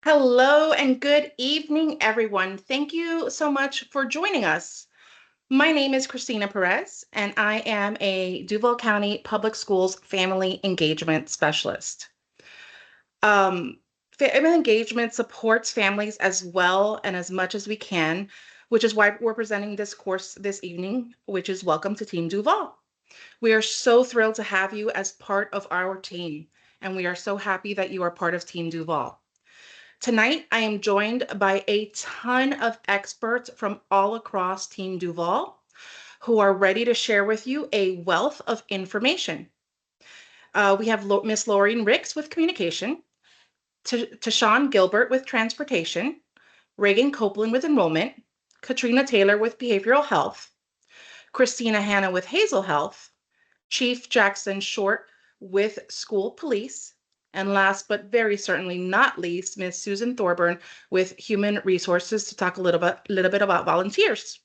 Hello and good evening, everyone. Thank you so much for joining us. My name is Christina Perez, and I am a Duval County Public Schools Family Engagement Specialist. Um, Family engagement supports families as well and as much as we can, which is why we're presenting this course this evening, which is Welcome to Team Duval. We are so thrilled to have you as part of our team, and we are so happy that you are part of Team Duval. Tonight, I am joined by a ton of experts from all across Team Duval who are ready to share with you a wealth of information. We have Miss Laureen Ricks with communication, Tashawn Gilbert with transportation, Reagan Copeland with enrollment, Katrina Taylor with behavioral health, Christina Hanna with Hazel Health, Chief Jackson Short with school police, and last but very certainly not least, Ms. Susan Thorburn with Human Resources to talk a little bit about volunteers.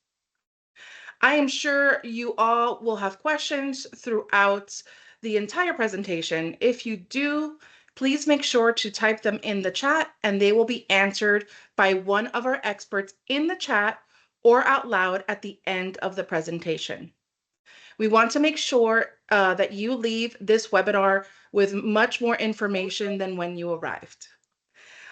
I am sure you all will have questions throughout the entire presentation. If you do, please make sure to type them in the chat and they will be answered by one of our experts in the chat or out loud at the end of the presentation. We want to make sure that you leave this webinar with much more information than when you arrived.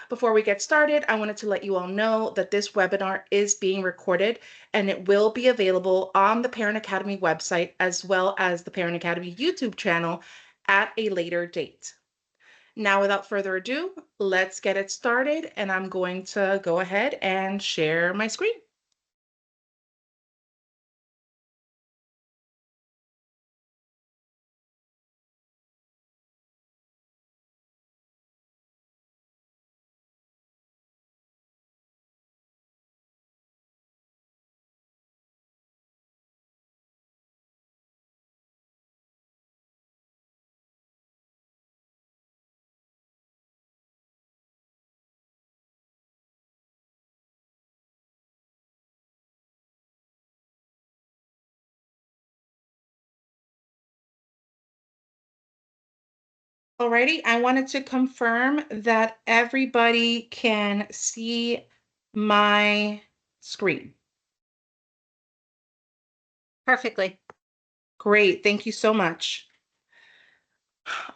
Before we get started, I wanted to let you all know that this webinar is being recorded and it will be available on the Parent Academy website as well as the Parent Academy YouTube channel at a later date. Now, without further ado, let's get it started, and I'm going to go ahead and share my screen. Alrighty, I wanted to confirm that everybody can see my screen. Perfectly. Great, thank you so much.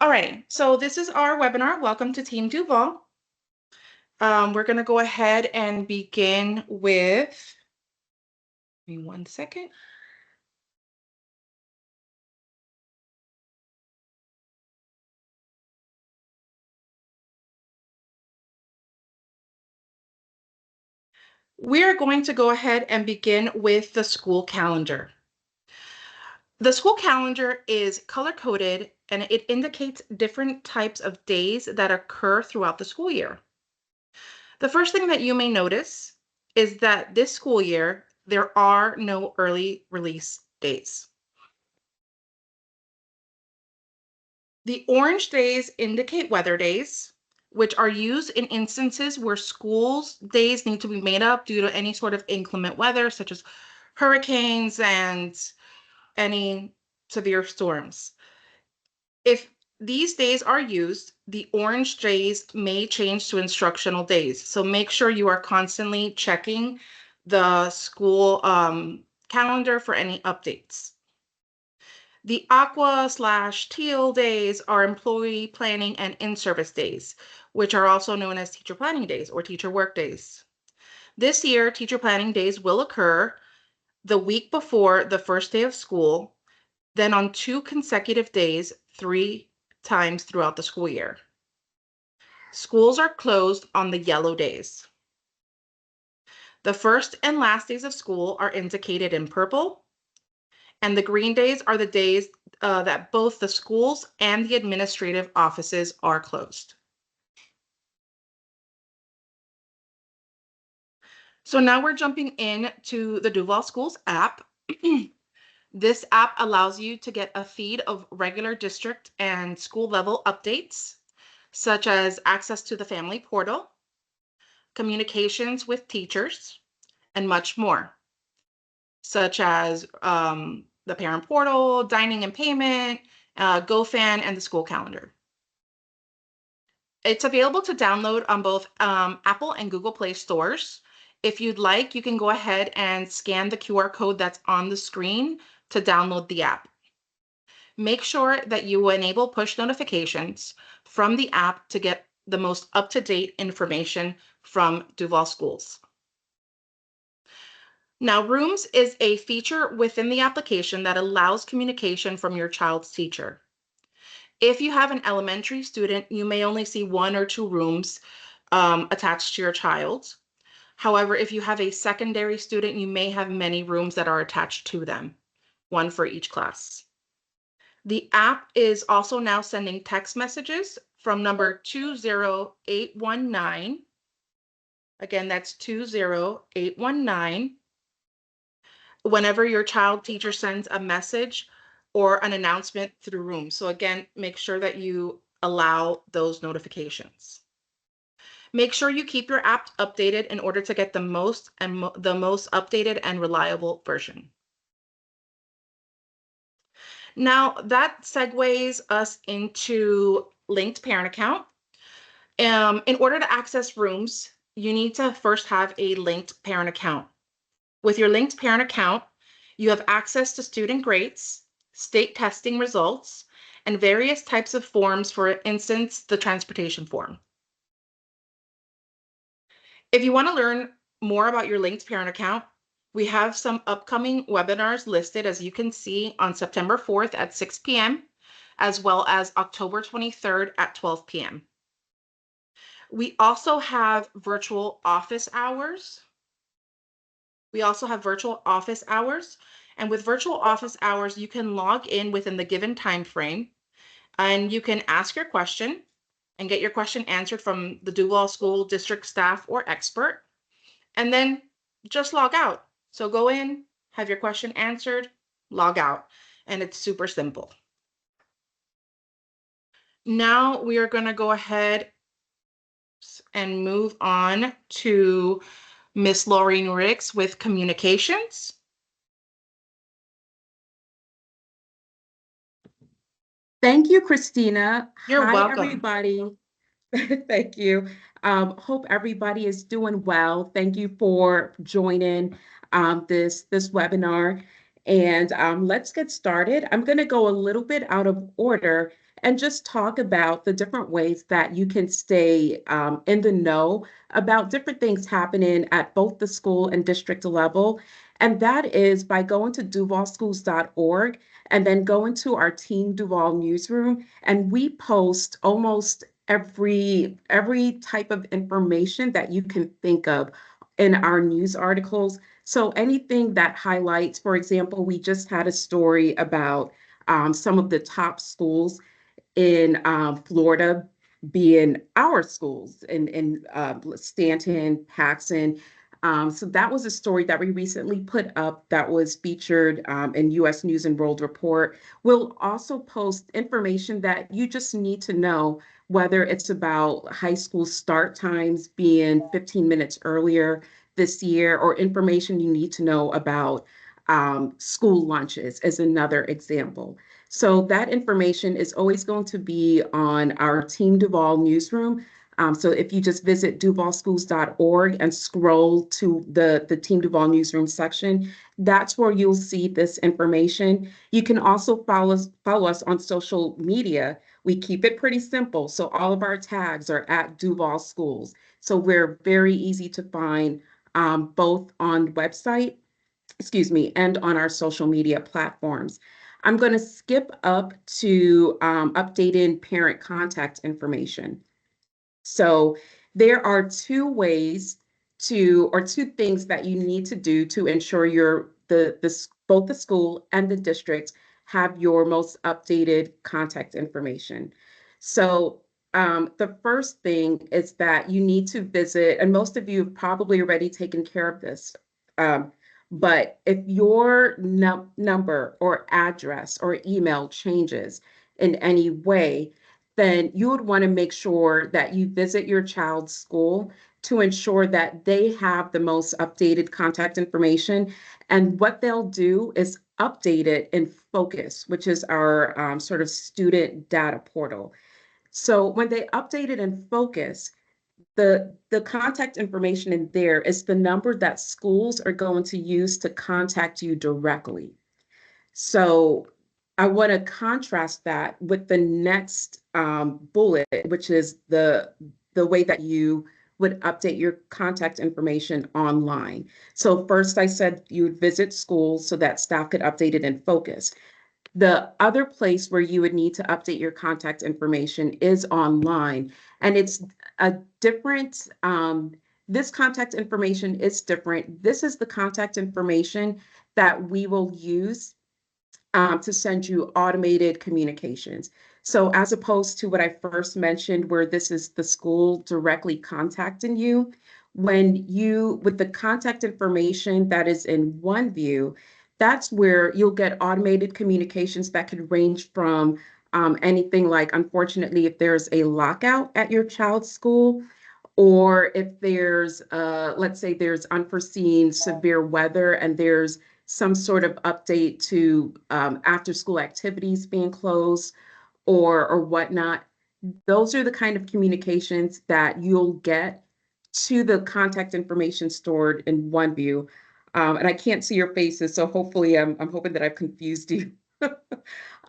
All right, so this is our webinar. Welcome to Team Duval. We're going to go ahead and begin with, give me 1 second. We are going to go ahead and begin with the school calendar. The school calendar is color-coded and it indicates different types of days that occur throughout the school year. The first thing that you may notice is that this school year, there are no early release days. The orange days indicate weather days, which are used in instances where schools' days need to be made up due to any sort of inclement weather, such as hurricanes and any severe storms. If these days are used, the orange days may change to instructional days. So make sure you are constantly checking the school calendar for any updates. The aqua/teal days are employee planning and in-service days, which are also known as teacher planning days or teacher work days. This year, teacher planning days will occur the week before the first day of school, then on 2 consecutive days, 3 times throughout the school year. Schools are closed on the yellow days. The first and last days of school are indicated in purple, and the green days are the days that both the schools and the administrative offices are closed. So now we're jumping into the Duval Schools app. This app allows you to get a feed of regular district and school level updates, such as access to the family portal, communications with teachers, and much more, such as the parent portal, dining and payment, GoFan, and the school calendar. It's available to download on both Apple and Google Play stores. If you'd like, you can go ahead and scan the QR code that's on the screen to download the app. Make sure that you enable push notifications from the app to get the most up-to-date information from Duval Schools. Now, Rooms is a feature within the application that allows communication from your child's teacher. If you have an elementary student, you may only see one or two rooms attached to your child. However, if you have a secondary student, you may have many rooms that are attached to them, one for each class. The app is also now sending text messages from number 20819. Again, that's 20819. Whenever your child teacher sends a message or an announcement through Room. So again, make sure that you allow those notifications. Make sure you keep your app updated in order to get the most updated and reliable version. Now that segues us into linked parent account. In order to access Rooms, you need to first have a linked parent account. With your linked parent account, you have access to student grades, state testing results, and various types of forms, for instance, the transportation form. If you want to learn more about your linked parent account, we have some upcoming webinars listed, as you can see, on September 4th at 6 p.m., as well as October 23rd at 12 p.m. We also have virtual office hours. And with virtual office hours, you can log in within the given time frame, and you can ask your question and get your question answered from the Duval School District staff or expert, and then just log out. So go in, have your question answered, log out, and it's super simple. Now we are going to go ahead and move on to Miss Laureen Ricks with communications. Thank you, Christina. You're Hi, welcome. everybody. Thank you. Hope everybody is doing well. Thank you for joining this webinar. And let's get started. I'm going to go a little bit out of order and just talk about the different ways that you can stay in the know about different things happening at both the school and district level. And that is by going to duvalschools.org and then going to our Team Duval newsroom. And we post almost every type of information that you can think of in our news articles. So anything that highlights, for example, we just had a story about some of the top schools in Florida being our schools in Stanton, Paxson. So that was a story that we recently put up that was featured in U.S. News and World Report. We'll also post information that you just need to know, whether it's about high school start times being 15 minutes earlier this year, or information you need to know about school lunches is another example. So that information is always going to be on our Team Duval newsroom. So if you just visit duvalschools.org and scroll to the Team Duval newsroom section, that's where you'll see this information. You can also follow us on social media. We keep it pretty simple. So all of our tags are at Duval Schools. So we're very easy to find both on website, and on our social media platforms. I'm going to skip up to updating parent contact information. So there are two things that you need to do to ensure both the school and the district have your most updated contact information. So the first thing is that you need to visit, and most of you have probably already taken care of this. But if your number or address or email changes in any way, then you would want to make sure that you visit your child's school to ensure that they have the most updated contact information. And what they'll do is update it in Focus, which is our sort of student data portal. So when they updated in Focus, the contact information in there is the number that schools are going to use to contact you directly. So I want to contrast that with the next bullet, which is the way that you would update your contact information online. So first I said you would visit schools so that staff could update it in Focus. The other place where you would need to update your contact information is online, and it's a different, this contact information is different. This is the contact information that we will use to send you automated communications. So as opposed to what I first mentioned, where this is the school directly contacting you, with the contact information that is in OneView, that's where you'll get automated communications that could range from anything like, unfortunately, if there's a lockout at your child's school, or if there's, let's say there's unforeseen severe weather and there's some sort of update to after school activities being closed or whatnot. Those are the kind of communications that you'll get to the contact information stored in OneView. And I can't see your faces, so hopefully I'm hoping that I've confused you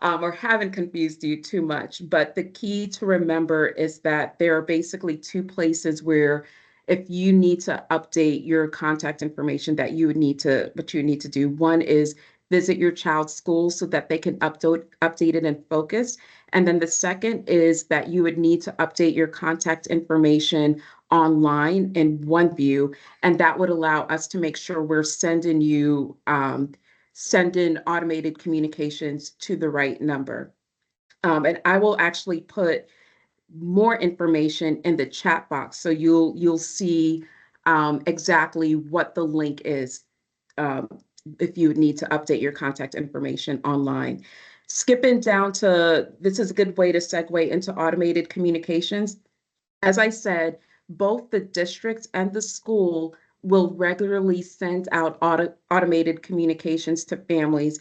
or haven't confused you too much. But the key to remember is that there are basically two places where if you need to update your contact information that you would need to, what you need to do. One is visit your child's school so that they can update it in Focus. And then the second is that you would need to update your contact information online in OneView, and that would allow us to make sure we're sending you sending automated communications to the right number. And I will actually put more information in the chat box, so you'll see exactly what the link is um, if you need to update your contact information online. Skipping down to, this is a good way to segue into automated communications. As I said, both the districts and the school will regularly send out automated communications to families.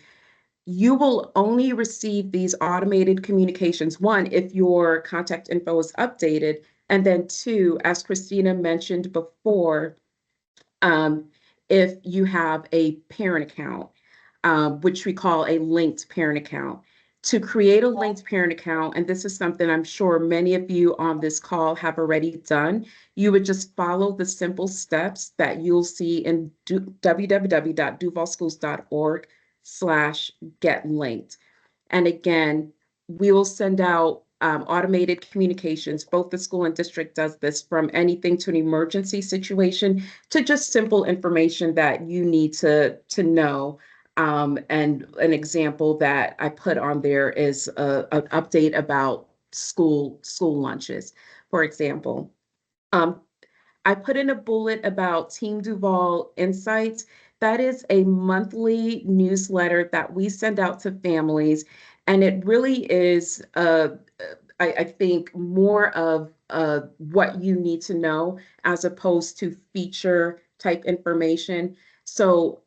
You will only receive these automated communications, one, if your contact info is updated, and then two, as Christina mentioned before, um, if you have a parent account, which we call a linked parent account. To create a linked parent account, and this is something I'm sure many of you on this call have already done, you would just follow the simple steps that you'll see in www.duvalschools.org/get linked. And again, we will send out automated communications. Both the school and district does this, from anything to an emergency situation to just simple information that you need to know. And an example that I put on there is an update about school lunches, for example. Um, I put in a bullet about Team Duval Insights. That is a monthly newsletter that we send out to families, and it really is, I think, more of what you need to know as opposed to feature type information. So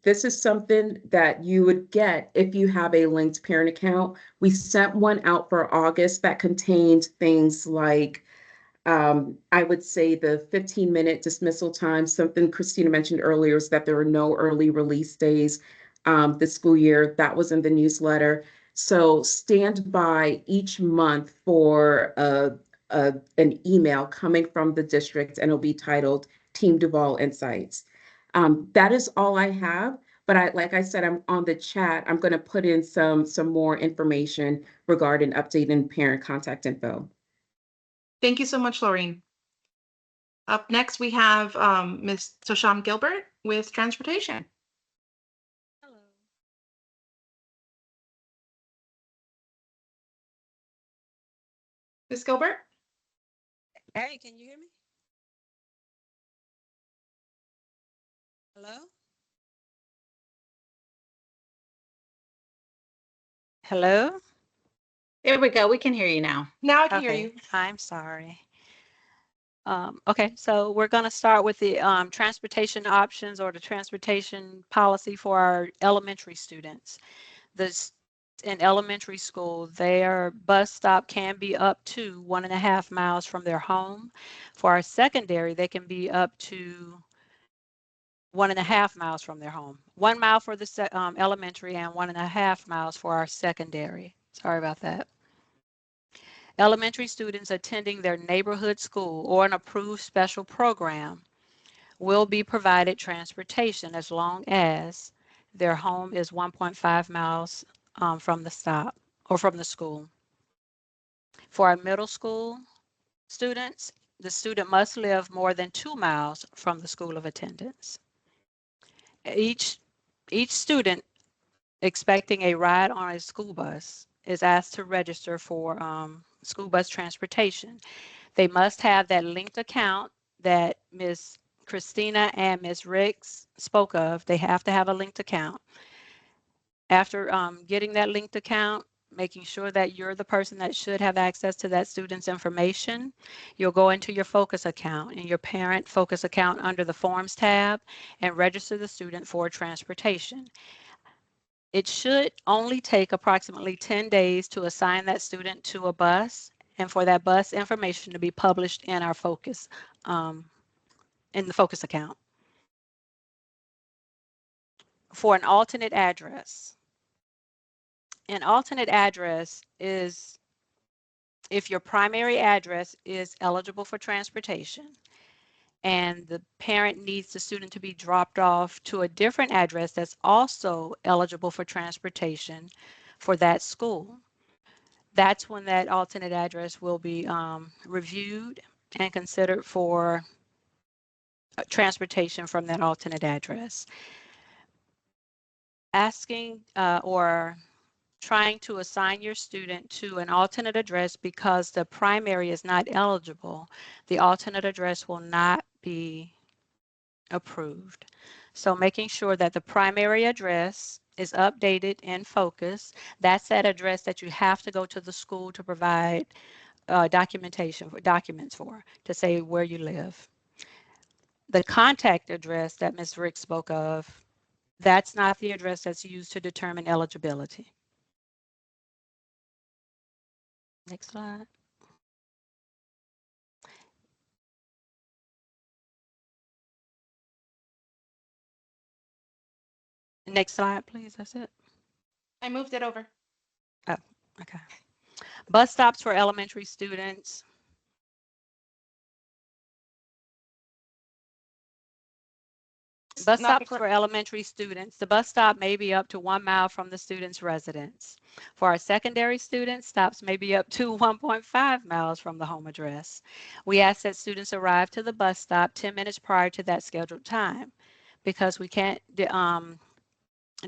this is something that you would get if you have a linked parent account. We sent one out for August that contained things like I would say the 15-minute dismissal time. Something Christina mentioned earlier is that there are no early release days this school year. That was in the newsletter. So stand by each month for an email coming from the district, and it'll be titled Team Duval Insights. That is all I have. But like I said, I'm on the chat. I'm going to put in some more information regarding updating parent contact info. Thank you so much, Laureen. Up next, we have Ms. Tosham Gilbert with transportation. Hello. Ms. Gilbert? Hey, can you hear me? Hello? Hello? There we go. We can hear you now. Now I can hear Okay, you. I'm sorry. Okay, so we're going to start with the transportation options or the transportation policy for our elementary students. The in elementary school, their bus stop can be up to 1.5 miles from their home. For our secondary, they can be up to 1.5 miles from their home. 1 mile for the elementary and 1.5 miles for our secondary. Sorry about that. Elementary students attending their neighborhood school or an approved special program will be provided transportation as long as their home is 1.5 miles from the stop or from the school. For our middle school students, the student must live more than 2 miles from the school of attendance. Each student expecting a ride on a school bus is asked to register for school bus transportation. They must have that linked account that Ms. Christina and Ms. Riggs spoke of. They have to have a linked account. After getting that linked account, making sure that you're the person that should have access to that student's information, you'll go into your focus account and your parent focus account under the forms tab and register the student for transportation. It should only take approximately 10 days to assign that student to a bus and for that bus information to be published in our focus, in the focus account. For an alternate address, an alternate address is if your primary address is eligible for transportation and the parent needs the student to be dropped off to a different address that's also eligible for transportation for that school. That's when that alternate address will be reviewed and considered for transportation from that alternate address. Asking or trying to assign your student to an alternate address because the primary is not eligible, the alternate address will not be approved. So making sure that the primary address is updated in focus. That's that address that you have to go to the school to provide documents for to say where you live. The contact address that Ms. Rick spoke of, that's not the address that's used to determine eligibility. Next slide. Next slide, please. That's it. I moved it over. Oh, okay. Bus stops for elementary students. Bus Not stops for, for elementary students. The bus stop may be up to 1 mile from the student's residence. For our secondary students, stops may be up to 1.5 miles from the home address. We ask that students arrive to the bus stop 10 minutes prior to that scheduled time because we can't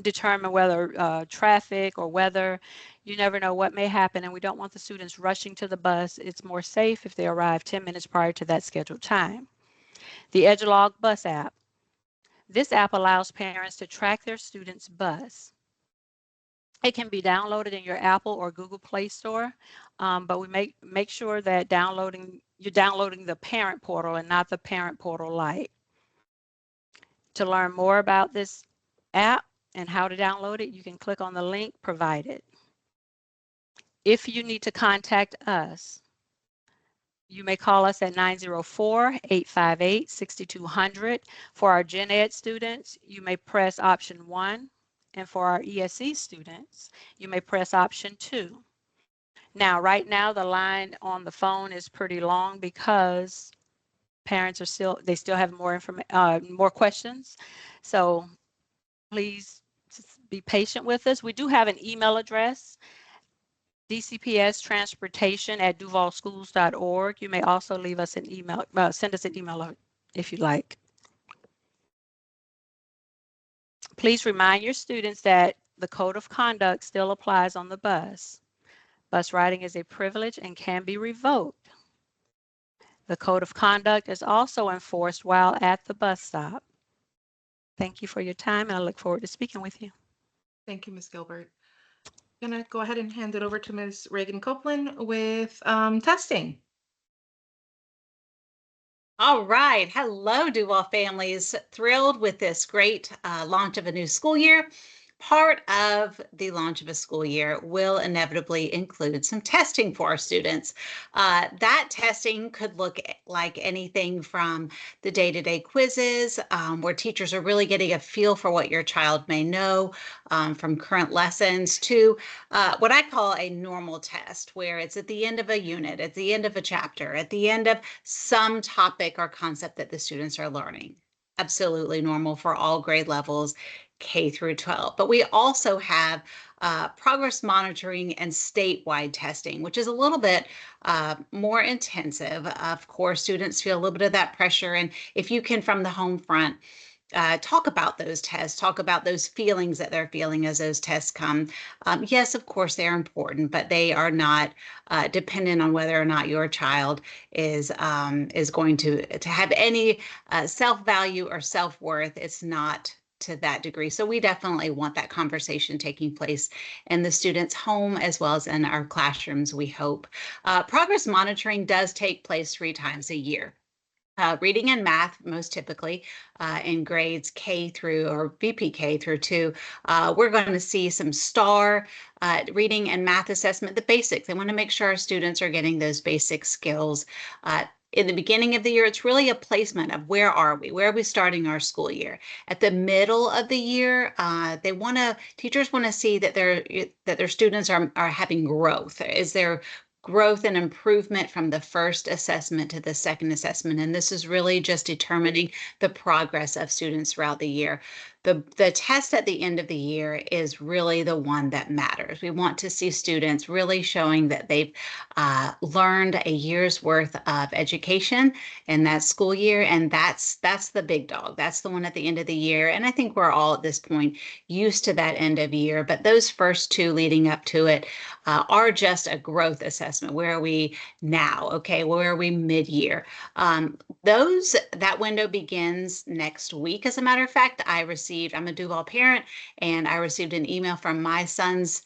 determine whether traffic or weather, you never know what may happen, and we don't want the students rushing to the bus. It's more safe if they arrive 10 minutes prior to that scheduled time. The EduLog Bus app. This app allows parents to track their students' bus. It can be downloaded in your Apple or Google Play Store, but we make sure that you're downloading the parent portal and not the parent portal Lite. To learn more about this app and how to download it, you can click on the link provided. If you need to contact us, you may call us at 904-858-6200. For our Gen Ed students, you may press option 1, and for our ESE students, you may press option 2. Now, right now, the line on the phone is pretty long because parents they still have more questions. So please be patient with us. We do have an email address, dcpstransportation@duvalschools.org. You may also leave us an email, send us an email if you like. Please remind your students that the code of conduct still applies on the bus. Bus riding is a privilege and can be revoked. The code of conduct is also enforced while at the bus stop. Thank you for your time, and I look forward to speaking with you. thank you, Ms. Gilbert. I'm gonna go ahead and hand it over to Ms. Reagan Copeland with testing. All right. Hello, Duval families. Thrilled with this great launch of a new school year. part of the launch of a school year will inevitably include some testing for our students. That testing could look like anything from the day-to-day quizzes, where teachers are really getting a feel for what your child may know from current lessons, to what I call a normal test, where it's at the end of a unit, at the end of a chapter, at the end of some topic or concept that the students are learning. Absolutely normal for all grade levels, K through 12. But we also have progress monitoring and statewide testing, which is a little bit more intensive. Of course, students feel a little bit of that pressure. And if you can, from the home front, talk about those tests, talk about those feelings that they're feeling as those tests come. Yes, of course, they're important, but they are not dependent on whether or not your child is going to have any self-value or self-worth. It's not to that degree. So we definitely want that conversation taking place in the student's home as well as in our classrooms, we hope. Progress monitoring does take place 3 times a year. Reading and math, most typically in grades K through or VPK through 2, we're going to see some STAR reading and math assessment, the basics. They want to make sure our students are getting those basic skills. In the beginning of the year, it's really a placement of where are we? Where are we starting our school year? At the middle of the year, teachers want to see that their students are having growth. Is there growth and improvement from the first assessment to the second assessment? And this is really just determining the progress of students throughout the year. The test at the end of the year is really the one that matters. We want to see students really showing that they've learned a year's worth of education in that school year, and that's the big dog. That's the one at the end of the year. And I think we're all at this point used to that end of year, but those first 2 leading up to it are just a growth assessment. Where are we now? Okay, where are we mid-year? That window begins next week. As a matter of fact, I'm a Duval parent, and I received an email from my son's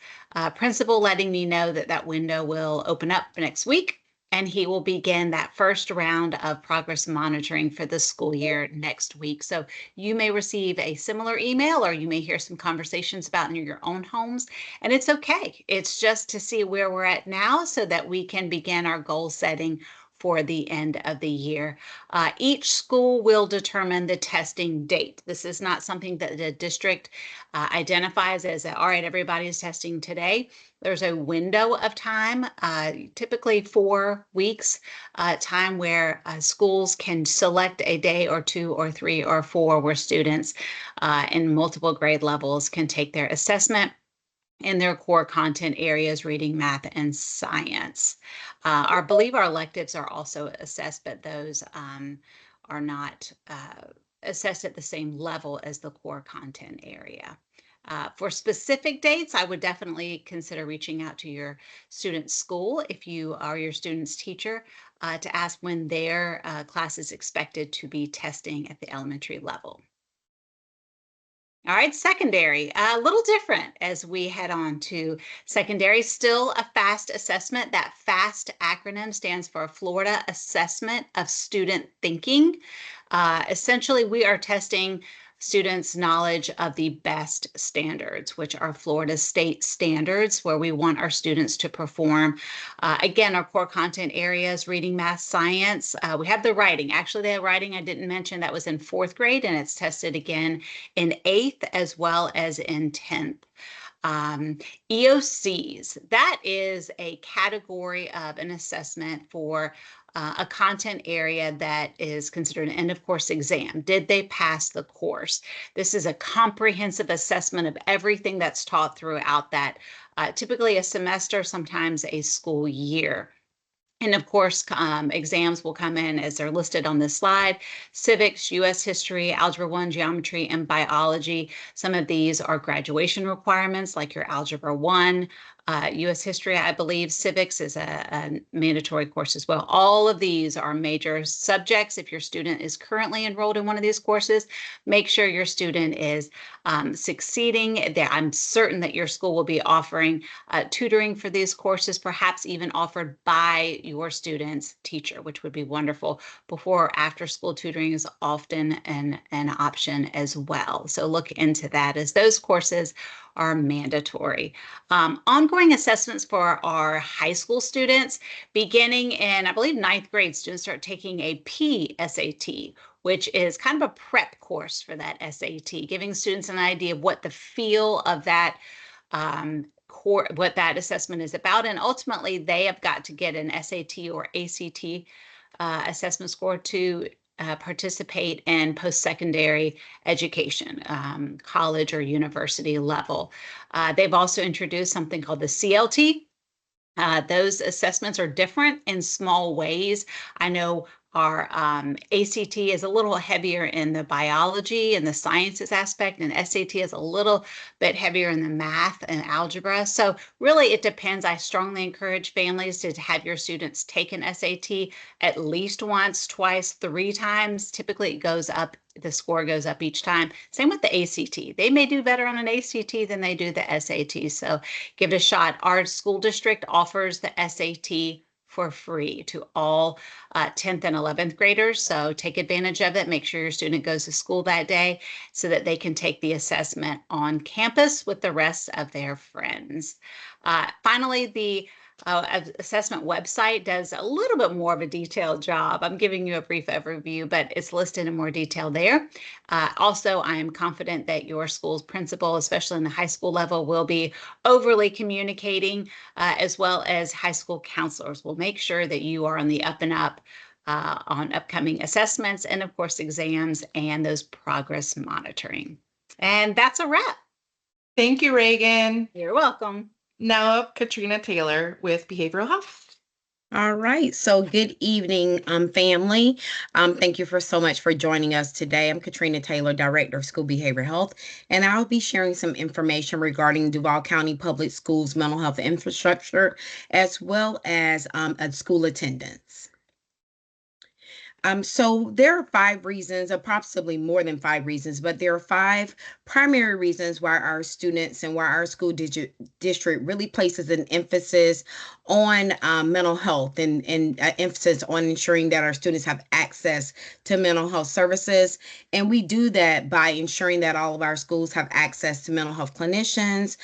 principal letting me know that window will open up next week, and he will begin that first round of progress monitoring for the school year next week. So you may receive a similar email, or you may hear some conversations about in your own homes, and it's okay. It's just to see where we're at now so that we can begin our goal setting for the end of the year. Each school will determine the testing date. This is not something that the district identifies as, all right, everybody's testing today. There's a window of time, typically 4 weeks, time where schools can select a day or 2 or 3 or 4 where students in multiple grade levels can take their assessment in their core content areas, reading, math, and science. I believe our electives are also assessed, but those are not assessed at the same level as the core content area. For specific dates, I would definitely consider reaching out to your student's school if you are your student's teacher to ask when their class is expected to be testing at the elementary level. All right, secondary, a little different as we head on to secondary. Still a FAST assessment. That FAST acronym stands for Florida Assessment of Student Thinking. Essentially, we are testing students' knowledge of the BEST standards, which are Florida state standards, where we want our students to perform. Again, our core content areas, reading, math, science. We have the writing. Actually, the writing I didn't mention, that was in 4th grade, and it's tested again in 8th as well as in 10th. EOCs, that is a category of an assessment for a content area that is considered an end-of-course exam. Did they pass the course? This is a comprehensive assessment of everything that's taught throughout that, typically a semester, sometimes a school year. And of course, exams will come in as they're listed on this slide: civics, U.S. history, algebra 1, geometry, and biology. Some of these are graduation requirements, like your algebra 1 U.S. history, I believe civics is a mandatory course as well. All of these are major subjects. If your student is currently enrolled in one of these courses, make sure your student is succeeding. I'm certain that your school will be offering tutoring for these courses, perhaps even offered by your student's teacher, which would be wonderful. Before or after school tutoring is often an option as well. So look into that, as those courses are mandatory. Ongoing assessments for our high school students, beginning in, I believe, ninth grade, students start taking a PSAT, which is kind of a prep course for that SAT, giving students an idea of what the feel of that what that assessment is about. And ultimately, they have got to get an SAT or ACT assessment score to participate in post-secondary education, college or university level. They've also introduced something called the CLT. Those assessments are different in small ways. I know our ACT is a little heavier in the biology and the sciences aspect, and SAT is a little bit heavier in the math and algebra. So really it depends. I strongly encourage families to have your students take an SAT at least once, twice, 3 times. Typically it goes up, the score goes up each time. Same with the ACT. They may do better on an ACT than they do the SAT. So give it a shot. Our school district offers the SAT for free to all 10th and 11th graders. So take advantage of it. Make sure your student goes to school that day so that they can take the assessment on campus with the rest of their friends. Finally, the assessment website does a little bit more of a detailed job. I'm giving you a brief overview, but it's listed in more detail there. Also, I am confident that your school's principal, especially in the high school level, will be overly communicating, as well as high school counselors will make sure that you are on the up and up on upcoming assessments and, of course, exams and those progress monitoring. And that's a wrap. Thank you, Reagan. You're welcome. Now up Katrina Taylor with behavioral health. All right. So good evening, family. Thank you for so much for joining us today. I'm Katrina Taylor, Director of School Behavioral Health, and I'll be sharing some information regarding Duval County Public Schools mental health infrastructure, as well as school attendance. So there are 5 reasons, or possibly more than 5 reasons, but there are 5 primary reasons why our students and why our school district really places an emphasis on mental health and emphasis on ensuring that our students have access to mental health services. And we do that by ensuring that all of our schools have access to mental health clinicians.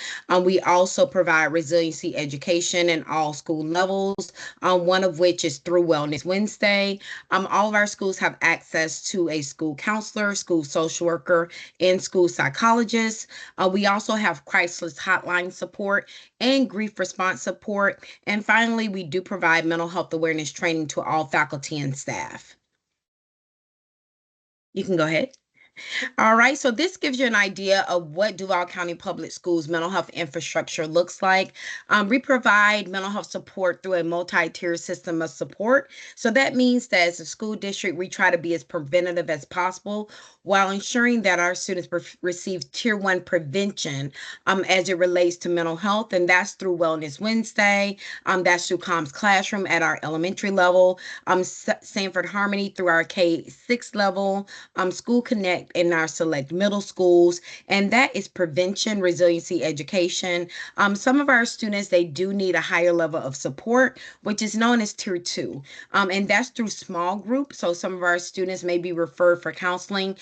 We also provide resiliency education in all school levels, one of which is through Wellness Wednesday. All of our schools have access to a school counselor, school social worker, and school psychologist. We also have crisis hotline support and grief response support. And finally, we do provide mental health awareness training to all faculty and staff. You can go ahead. All right, so this gives you an idea of what Duval County Public Schools mental health infrastructure looks like. We provide mental health support through a multi-tier system of support. So that means that as a school district, we try to be as preventative as possible while ensuring that our students receive Tier 1 prevention as it relates to mental health. And that's through Wellness Wednesday. That's through Comms Classroom at our elementary level, Sanford Harmony through our K-6 level, School Connect in our select middle schools, and that is prevention, resiliency education. Some of our students, they do need a higher level of support, which is known as Tier 2, and that's through small groups. So some of our students may be referred for counseling,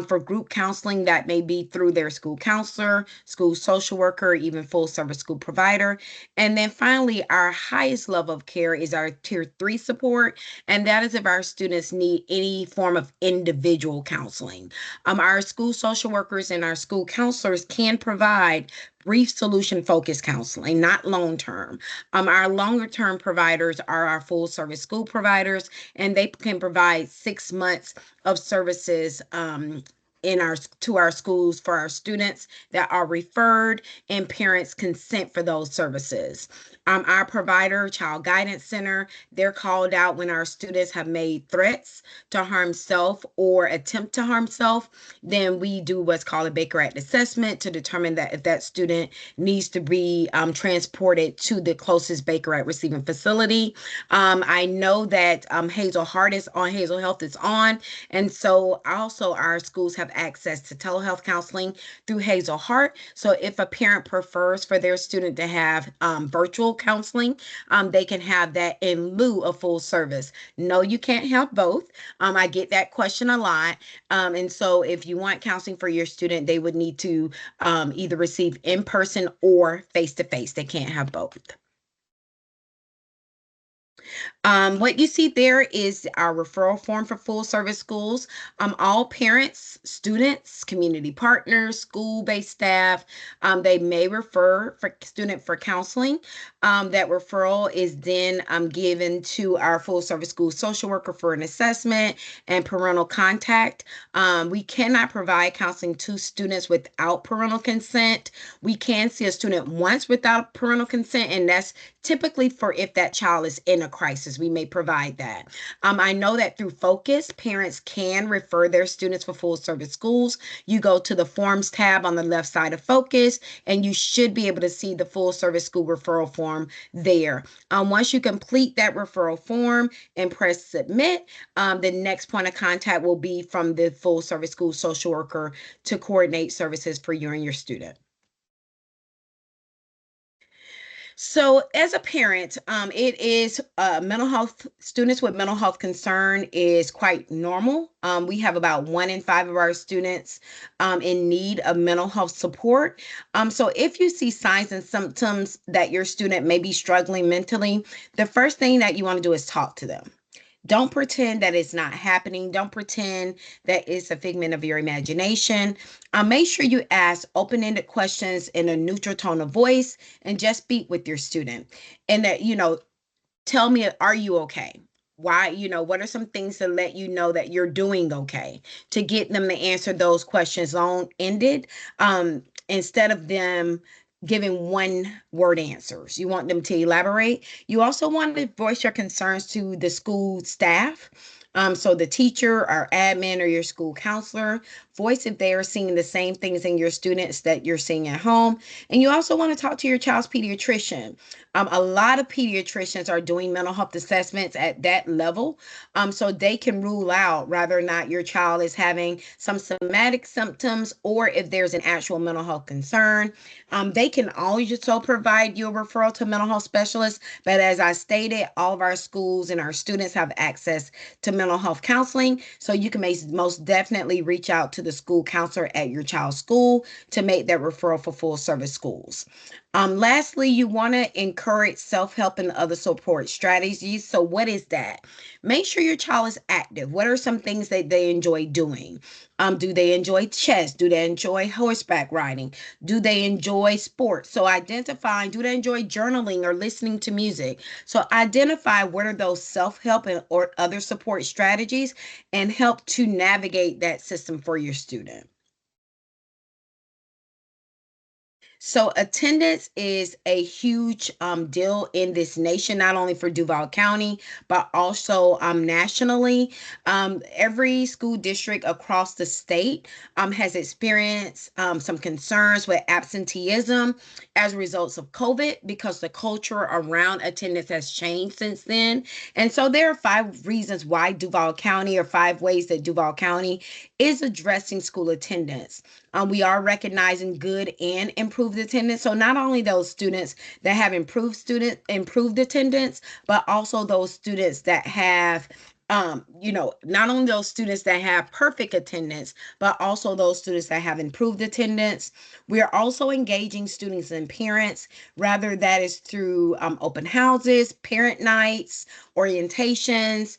for group counseling that may be through their school counselor, school social worker, even full service school provider. And then finally, our highest level of care is our Tier 3 support, and that is if our students need any form of individual counseling. Our school social workers and our school counselors can provide brief solution focused counseling, not long term. Our longer term providers are our full service school providers, and they can provide 6 months of services in our to our schools for our students that are referred and parents consent for those services. Our provider, Child Guidance Center, they're called out when our students have made threats to harm self or attempt to harm self. Then we do what's called a Baker Act assessment to determine that if that student needs to be transported to the closest Baker Act receiving facility. I know that Hazel Heart is on, Hazel Health is on, and so also our schools have access to telehealth counseling through Hazel Heart. So if a parent prefers for their student to have virtual counseling, they can have that in lieu of full service. No, you can't have both. I get that question a lot. And so if you want counseling for your student, they would need to either receive in person or face to face. They can't have both. What you see there is our referral form for full service schools. All parents, students, community partners, school-based staff, they may refer for student for counseling. That referral is then given to our full service school social worker for an assessment and parental contact. We cannot provide counseling to students without parental consent. We can see a student once without parental consent, and that's typically for if that child is in a crisis, we may provide that. I know that through Focus, parents can refer their students for full service schools. You go to the Forms tab on the left side of Focus, and you should be able to see the full service school referral form there. Once you complete that referral form and press submit, the next point of contact will be from the full service school social worker to coordinate services for you and your student. So, as a parent, it is mental health, students with mental health concern is quite normal. We have about 1 in 5 of our students in need of mental health support. So, if you see signs and symptoms that your student may be struggling mentally, the first thing that you want to do is talk to them. Don't pretend that it's not happening. Don't pretend that it's a figment of your imagination. Make sure you ask open-ended questions in a neutral tone of voice and just speak with your student. And that, tell me, are you okay? Why, what are some things to let you know that you're doing okay? To get them to answer those questions long-ended, instead of them giving one word answers. You want them to elaborate. You also want to voice your concerns to the school staff. So the teacher or admin or your school counselor, voice if they are seeing the same things in your students that you're seeing at home. And you also want to talk to your child's pediatrician. A lot of pediatricians are doing mental health assessments at that level, so they can rule out whether or not your child is having some somatic symptoms or if there's an actual mental health concern. They can also provide you a referral to mental health specialists, but as I stated, all of our schools and our students have access to mental health counseling, so you can most definitely reach out to the school counselor at your child's school to make that referral for full service schools. Lastly, you want to encourage self-help and other support strategies. So what is that? Make sure your child is active. What are some things that they enjoy doing? Do they enjoy chess? Do they enjoy horseback riding? Do they enjoy sports? So identifying, do they enjoy journaling or listening to music? So identify what are those self-help and or other support strategies and help to navigate that system for your student. So attendance is a huge deal in this nation, not only for Duval County, but also nationally. Every school district across the state has experienced some concerns with absenteeism as a result of COVID because the culture around attendance has changed since then. And so there are 5 reasons why Duval County, or 5 ways that Duval County is addressing school attendance. We are recognizing good and improved attendance. So not only those students that have improved attendance, but also those students that have not only those students that have perfect attendance, but also those students that have improved attendance. We are also engaging students and parents, rather that is through open houses, parent nights, orientations,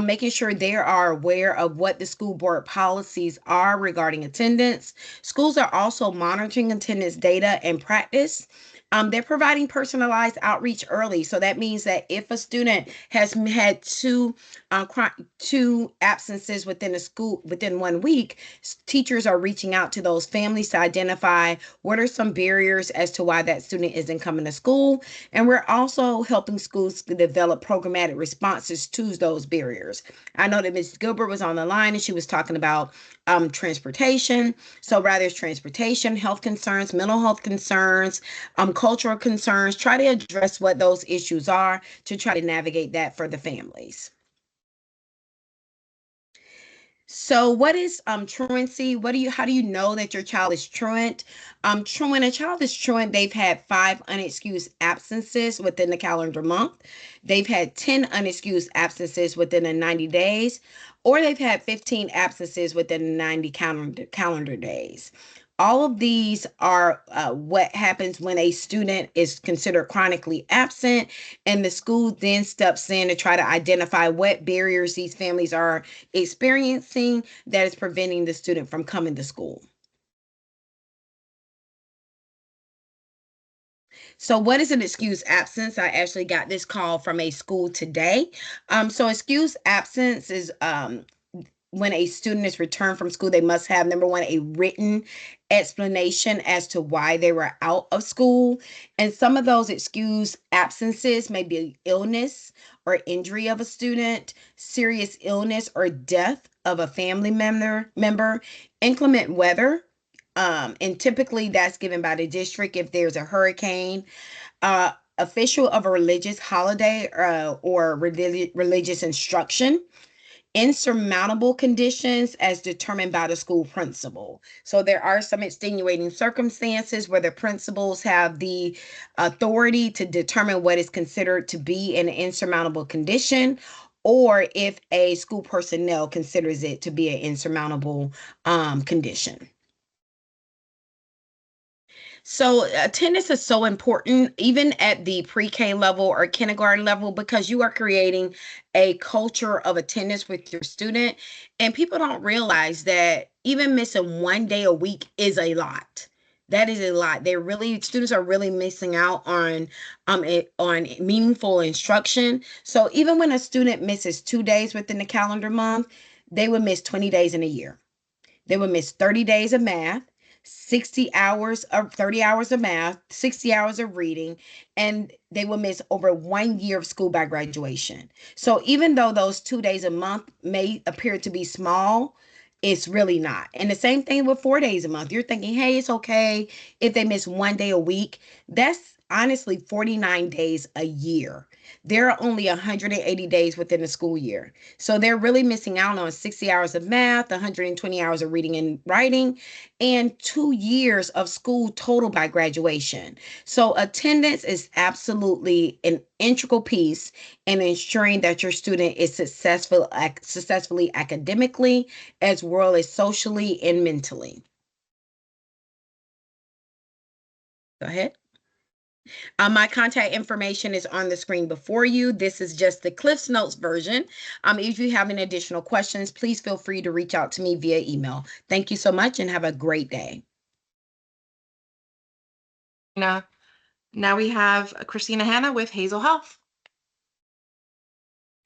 making sure they are aware of what the school board policies are regarding attendance. Schools are also monitoring attendance data and practice. They're providing personalized outreach early. So that means that if a student has had two absences within a school within 1 week, teachers are reaching out to those families to identify what are some barriers as to why that student isn't coming to school. And we're also helping schools to develop programmatic responses to those barriers. I know that Ms. Gilbert was on the line and she was talking about transportation. So rather it's transportation, health concerns, mental health concerns, cultural concerns. Try to address what those issues are to try to navigate that for the families. So what is truancy? How do you know that your child is truant? When a child is truant, they've had 5 unexcused absences within the calendar month. They've had 10 unexcused absences within the 90 days, or they've had 15 absences within the 90 calendar days. All of these are what happens when a student is considered chronically absent, and the school then steps in to try to identify what barriers these families are experiencing that is preventing the student from coming to school. So, what is an excused absence? I actually got this call from a school today. So, excused absence is when a student is returned from school, they must have number one, a written explanation as to why they were out of school. And some of those excused absences may be illness or injury of a student, serious illness or death of a family member, inclement weather. And typically that's given by the district if there's a hurricane, official of a religious holiday or religious instruction, insurmountable conditions as determined by the school principal. So there are some extenuating circumstances where the principals have the authority to determine what is considered to be an insurmountable condition, or if a school personnel considers it to be an insurmountable condition. So attendance is so important, even at the pre-K level or kindergarten level, because you are creating a culture of attendance with your student. And people don't realize that even missing 1 day a week is a lot. That is a lot. Students are really missing out on meaningful instruction. So even when a student misses 2 days within the calendar month, they would miss 20 days in a year. They would miss 30 days of math, 60 hours of 30 hours of math, 60 hours of reading, and they will miss over 1 year of school by graduation. So even though those 2 days a month may appear to be small, it's really not. And the same thing with 4 days a month. You're thinking, hey, it's okay if they miss 1 day a week. That's honestly 49 days a year. There are only 180 days within the school year. So they're really missing out on 60 hours of math, 120 hours of reading and writing, and 2 years of school total by graduation. So attendance is absolutely an integral piece in ensuring that your student is successfully academically as well as socially and mentally. Go ahead. My contact information is on the screen before you. This is just the Cliffs Notes version. If you have any additional questions, please feel free to reach out to me via email. Thank you so much and have a great day. Now we have Christina Hanna with Hazel Health.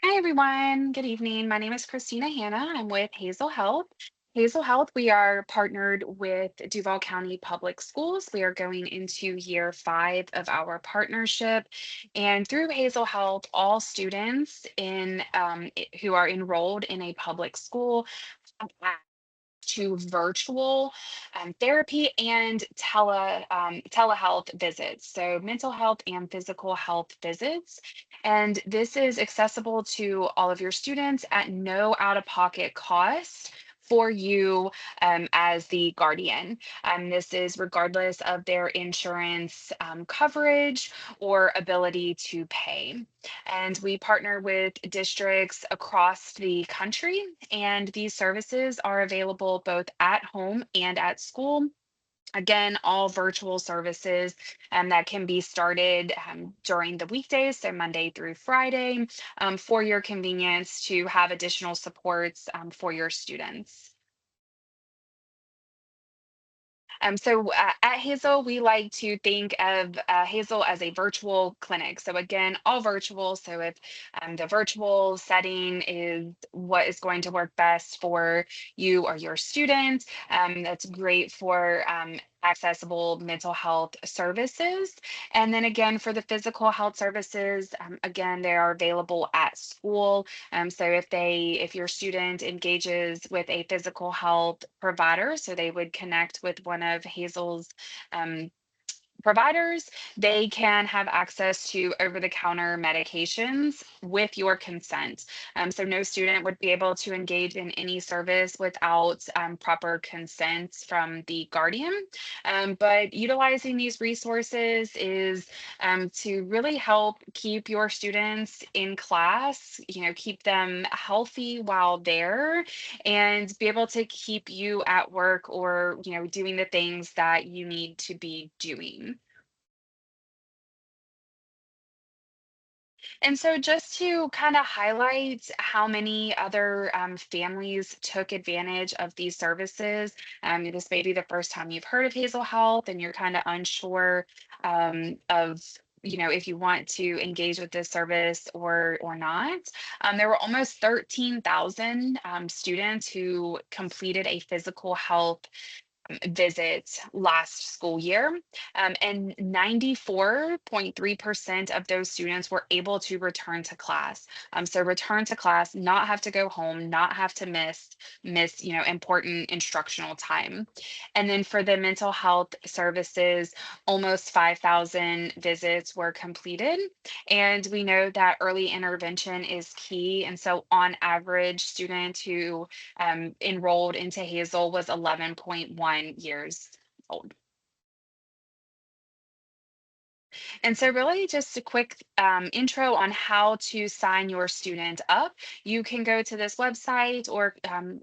Hi, everyone. Good evening. My name is Christina Hanna. I'm with Hazel Health. Hazel Health, we are partnered with Duval County Public Schools. We are going into year 5 of our partnership. And through Hazel Health, all students who are enrolled in a public school have to virtual therapy and telehealth visits, so mental health and physical health visits. And this is accessible to all of your students at no out-of-pocket cost for you as the guardian. This is regardless of their insurance coverage or ability to pay. And we partner with districts across the country, and these services are available both at home and at school. Again, all virtual services that can be started during the weekdays, so Monday through Friday, for your convenience to have additional supports for your students. At Hazel, we like to think of Hazel as a virtual clinic. So again, all virtual. So if the virtual setting is what is going to work best for you or your students, that's great for accessible mental health services. And then again, for the physical health services, again, they are available at school. So if your student engages with a physical health provider, so they would connect with one of Hazel's um, providers, they can have access to over-the-counter medications with your consent. So no student would be able to engage in any service without proper consent from the guardian. But utilizing these resources is to really help keep your students in class, keep them healthy while there, and be able to keep you at work or, doing the things that you need to be doing. And so, just to kind of highlight how many other families took advantage of these services, this may be the first time you've heard of Hazel Health and you're kind of unsure of if you want to engage with this service or not. There were almost 13,000 students who completed a physical health visit last school year. And 94.3% of those students were able to return to class. So return to class, not have to go home, not have to miss important instructional time. And then for the mental health services, almost 5,000 visits were completed. And we know that early intervention is key. And so on average, students who enrolled into Hazel was 11.1 years old. And so, really, just a quick intro on how to sign your student up. You can go to this website or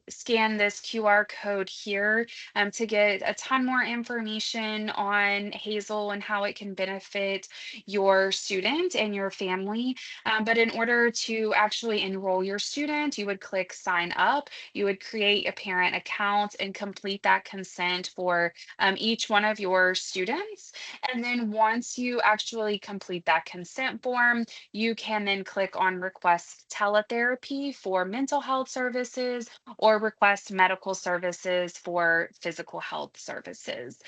scan this QR code here to get a ton more information on Hazel and how it can benefit your student and your family. But in order to actually enroll your student, you would click sign up. You would create a parent account and complete that consent for each one of your students. And then once you actually complete that consent form, you can then click on request teletherapy for mental health services or request medical services for physical health services.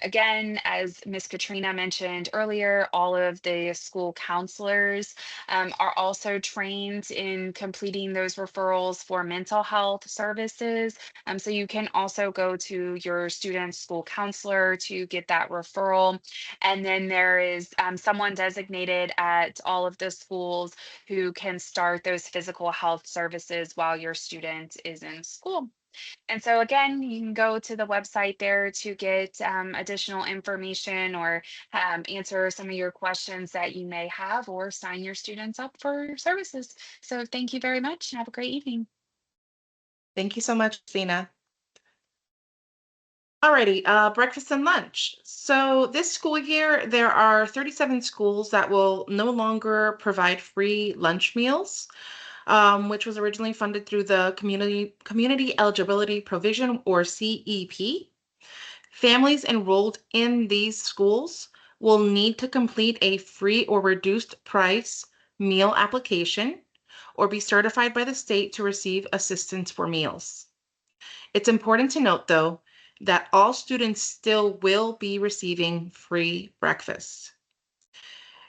Again, as Ms. Katrina mentioned earlier, all of the school counselors are also trained in completing those referrals for mental health services. So you can also go to your student's school counselor to get that referral. And then there is someone designated at all of the schools who can start those physical health services while your student is in school. And so again, you can go to the website there to get additional information or answer some of your questions that you may have or sign your students up for services. So thank you very much and have a great evening. Thank you so much, Sina. Alrighty, breakfast and lunch. So this school year, there are 37 schools that will no longer provide free lunch meals, which was originally funded through the Community Eligibility Provision, or CEP. Families enrolled in these schools will need to complete a free or reduced price meal application or be certified by the state to receive assistance for meals. It's important to note, though, that all students still will be receiving free breakfast.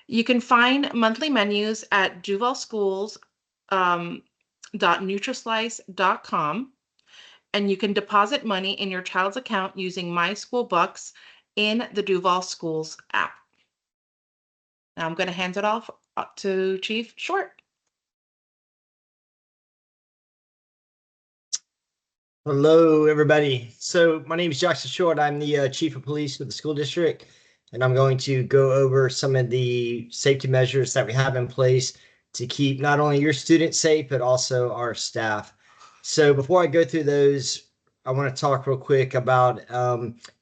You can find monthly menus at duvalschools.nutrislice.com, and you can deposit money in your child's account using My School Bucks in the Duval Schools app. Now I'm going to hand it off to Chief Short. Hello, everybody. So my name is Jackson Short. I'm the chief of police with the school district, and I'm going to go over some of the safety measures that we have in place to keep not only your students safe, but also our staff. So before I go through those, I want to talk real quick about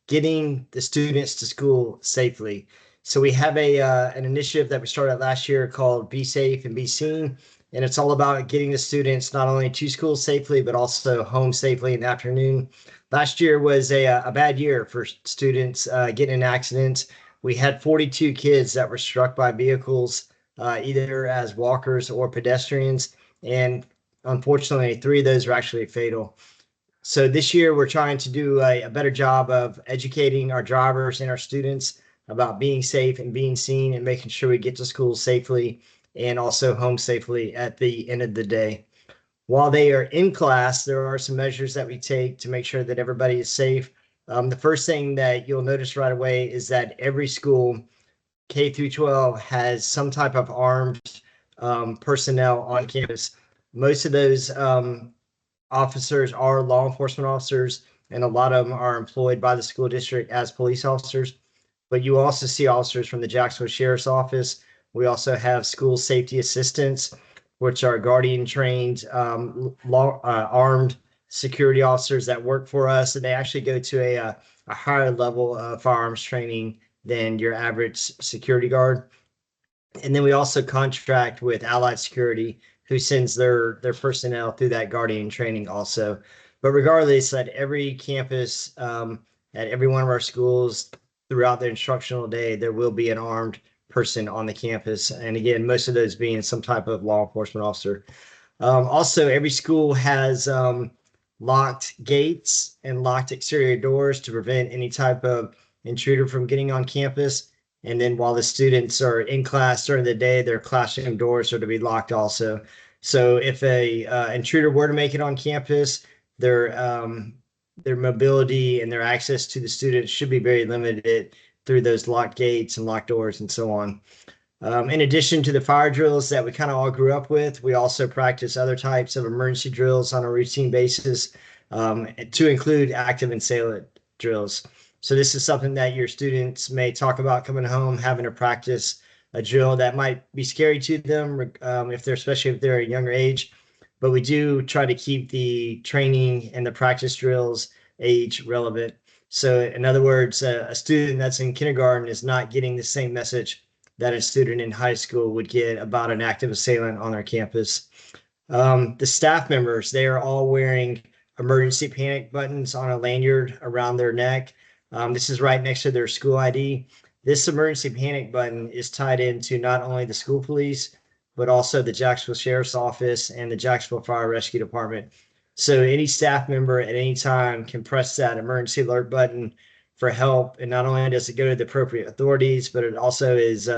getting the students to school safely. So we have an initiative that we started last year called Be Safe and Be Seen. And it's all about getting the students not only to school safely, but also home safely in the afternoon. Last year was a bad year for students getting in accidents. We had 42 kids that were struck by vehicles, either as walkers or pedestrians. And unfortunately, 3 of those were actually fatal. So this year, we're trying to do a better job of educating our drivers and our students about being safe and being seen and making sure we get to school safely and also home safely at the end of the day. While they are in class, there are some measures that we take to make sure that everybody is safe. The first thing that you'll notice right away is that every school, K through 12, has some type of armed personnel on campus. Most of those officers are law enforcement officers, and a lot of them are employed by the school district as police officers. But you also see officers from the Jacksonville Sheriff's Office. We also have school safety assistants, which are guardian trained, armed security officers that work for us. And they actually go to a higher level of firearms training than your average security guard. And then we also contract with Allied Security, who sends their personnel through that guardian training also. But regardless, at every campus, at every one of our schools, throughout the instructional day, there will be an armed person on the campus. And again, most of those being some type of law enforcement officer. Also, every school has locked gates and locked exterior doors to prevent any type of intruder from getting on campus. And then while the students are in class during the day, their classroom doors are to be locked also. So if a intruder were to make it on campus, their mobility and their access to the students should be very limited through those locked gates and locked doors and so on. In addition to the fire drills that we kind of all grew up with, we also practice other types of emergency drills on a routine basis, to include active assailant drills. So this is something that your students may talk about coming home, having to practice a drill that might be scary to them, especially if they're a younger age. But we do try to keep the training and the practice drills age relevant. So in other words, a student that's in kindergarten is not getting the same message that a student in high school would get about an active assailant on their campus. The staff members, they are all wearing emergency panic buttons on a lanyard around their neck. This is right next to their school ID. This emergency panic button is tied into not only the school police, but also the Jacksonville Sheriff's Office and the Jacksonville Fire Rescue Department. So any staff member at any time can press that emergency alert button for help. And not only does it go to the appropriate authorities, but it also is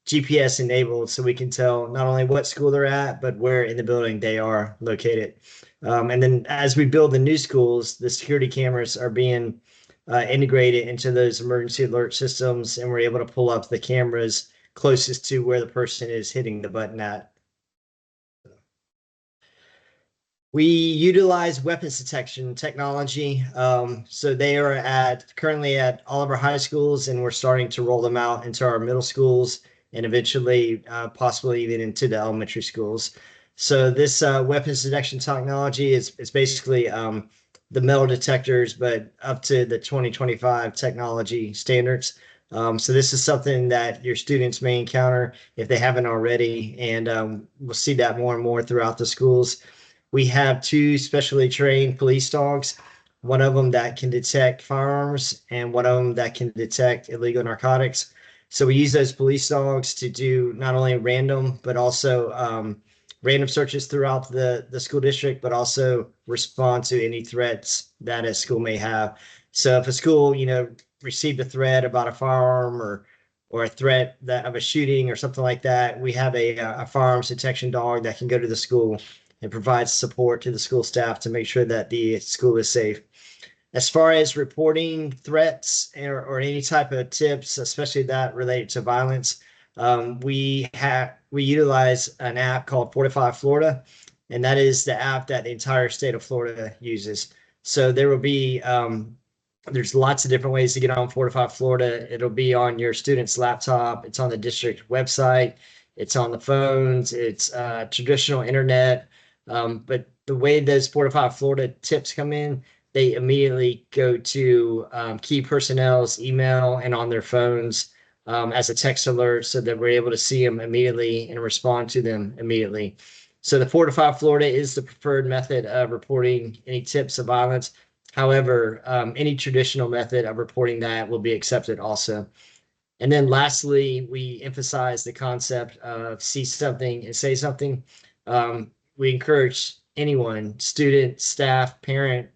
GPS enabled, so we can tell not only what school they're at, but where in the building they are located. And then as we build the new schools, the security cameras are being integrated into those emergency alert systems, and we're able to pull up the cameras closest to where the person is hitting the button at. We utilize weapons detection technology. So they are currently at all of our high schools, and we're starting to roll them out into our middle schools and eventually possibly even into the elementary schools. So this weapons detection technology is basically the metal detectors, but up to the 2025 technology standards. So this is something that your students may encounter if they haven't already, and we'll see that more and more throughout the schools. We have 2 specially trained police dogs, one of them that can detect firearms and one of them that can detect illegal narcotics. So we use those police dogs to do not only random, but also random searches throughout the school district, but also respond to any threats that a school may have. So if a school, received a threat about a firearm or a threat of a shooting or something like that, we have a firearms detection dog that can go to the school and provide support to the school staff to make sure that the school is safe. As far as reporting threats or any type of tips, especially that related to violence, we utilize an app called Fortify Florida, and that is the app that the entire state of Florida uses. So there will be there's lots of different ways to get on Fortify Florida. It'll be on your student's laptop. It's on the district website. It's on the phones. It's traditional internet. But the way those Fortify Florida tips come in, they immediately go to key personnel's email and on their phones as a text alert, so that we're able to see them immediately and respond to them immediately. So the Fortify Florida is the preferred method of reporting any tips of violence. However, any traditional method of reporting that will be accepted also. And then lastly, we emphasize the concept of see something and say something. We encourage anyone, student, staff, parent,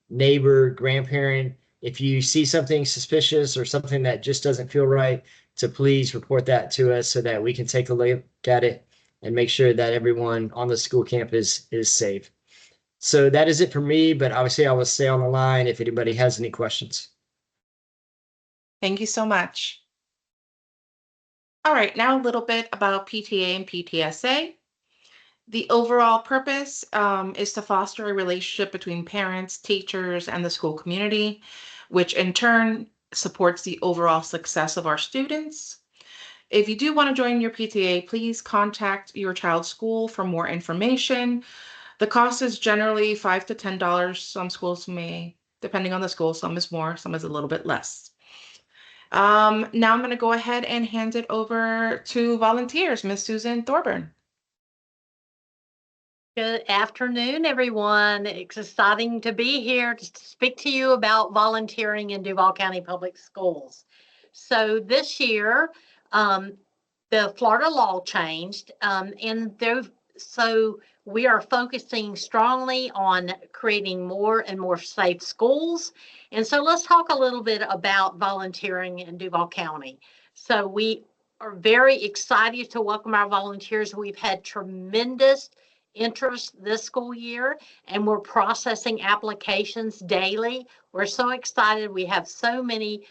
neighbor, grandparent, if you see something suspicious or something that just doesn't feel right, to please report that to us so that we can take a look at it and make sure that everyone on the school campus is safe. So that is it for me, but obviously I will stay on the line if anybody has any questions. Thank you so much. All right, now a little bit about PTA and PTSA. The overall purpose is to foster a relationship between parents, teachers, and the school community, which in turn supports the overall success of our students. If you do want to join your PTA, please contact your child's school for more information. The cost is generally $5 to $10. Some schools may, depending on the school, some is more, some is a little bit less. Now I'm going to go ahead and hand it over to volunteers, Miss Susan Thorburn. Good afternoon, everyone. It's exciting to be here to speak to you about volunteering in Duval County Public Schools. So this year, the Florida law changed, so we are focusing strongly on creating more and more safe schools. And so let's talk a little bit about volunteering in Duval County. So we are very excited to welcome our volunteers. We've had tremendous interest this school year, and we're processing applications daily. We're so excited. We have so many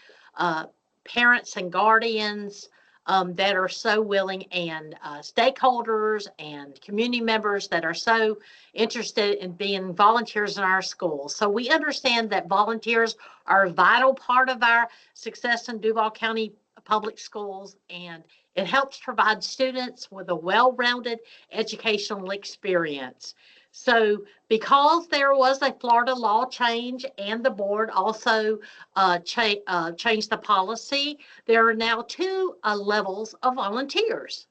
parents and guardians that are so willing, and stakeholders and community members that are so interested in being volunteers in our schools. So we understand that volunteers are a vital part of our success in Duval County Public Schools, and it helps provide students with a well-rounded educational experience. So because there was a Florida law change and the board also changed the policy, there are now two levels of volunteers.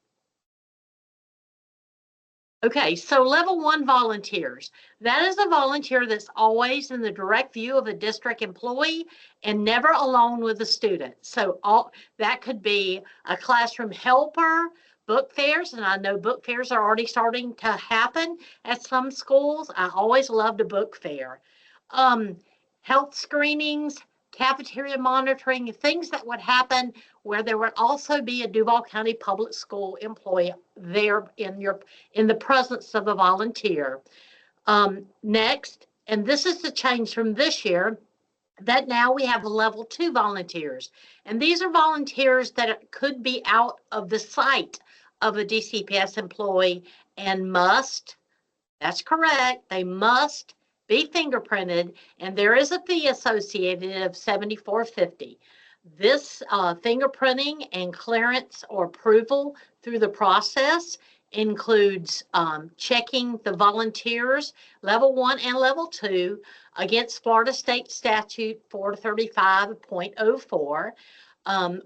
Okay, so level one volunteers. That is a volunteer that's always in the direct view of a district employee and never alone with a student. So that could be a classroom helper, book fairs, and I know book fairs are already starting to happen at some schools. I always loved a book fair. Health screenings, cafeteria monitoring, things that would happen where there would also be a Duval County Public School employee there in the presence of a volunteer. Next, and this is the change from this year, that now we have level two volunteers. And these are volunteers that could be out of the sight of a DCPS employee and that's correct, they must be fingerprinted, and there is a fee associated of $74.50. This fingerprinting and clearance or approval through the process includes checking the volunteers, level one and level two, against Florida State Statute 435.04,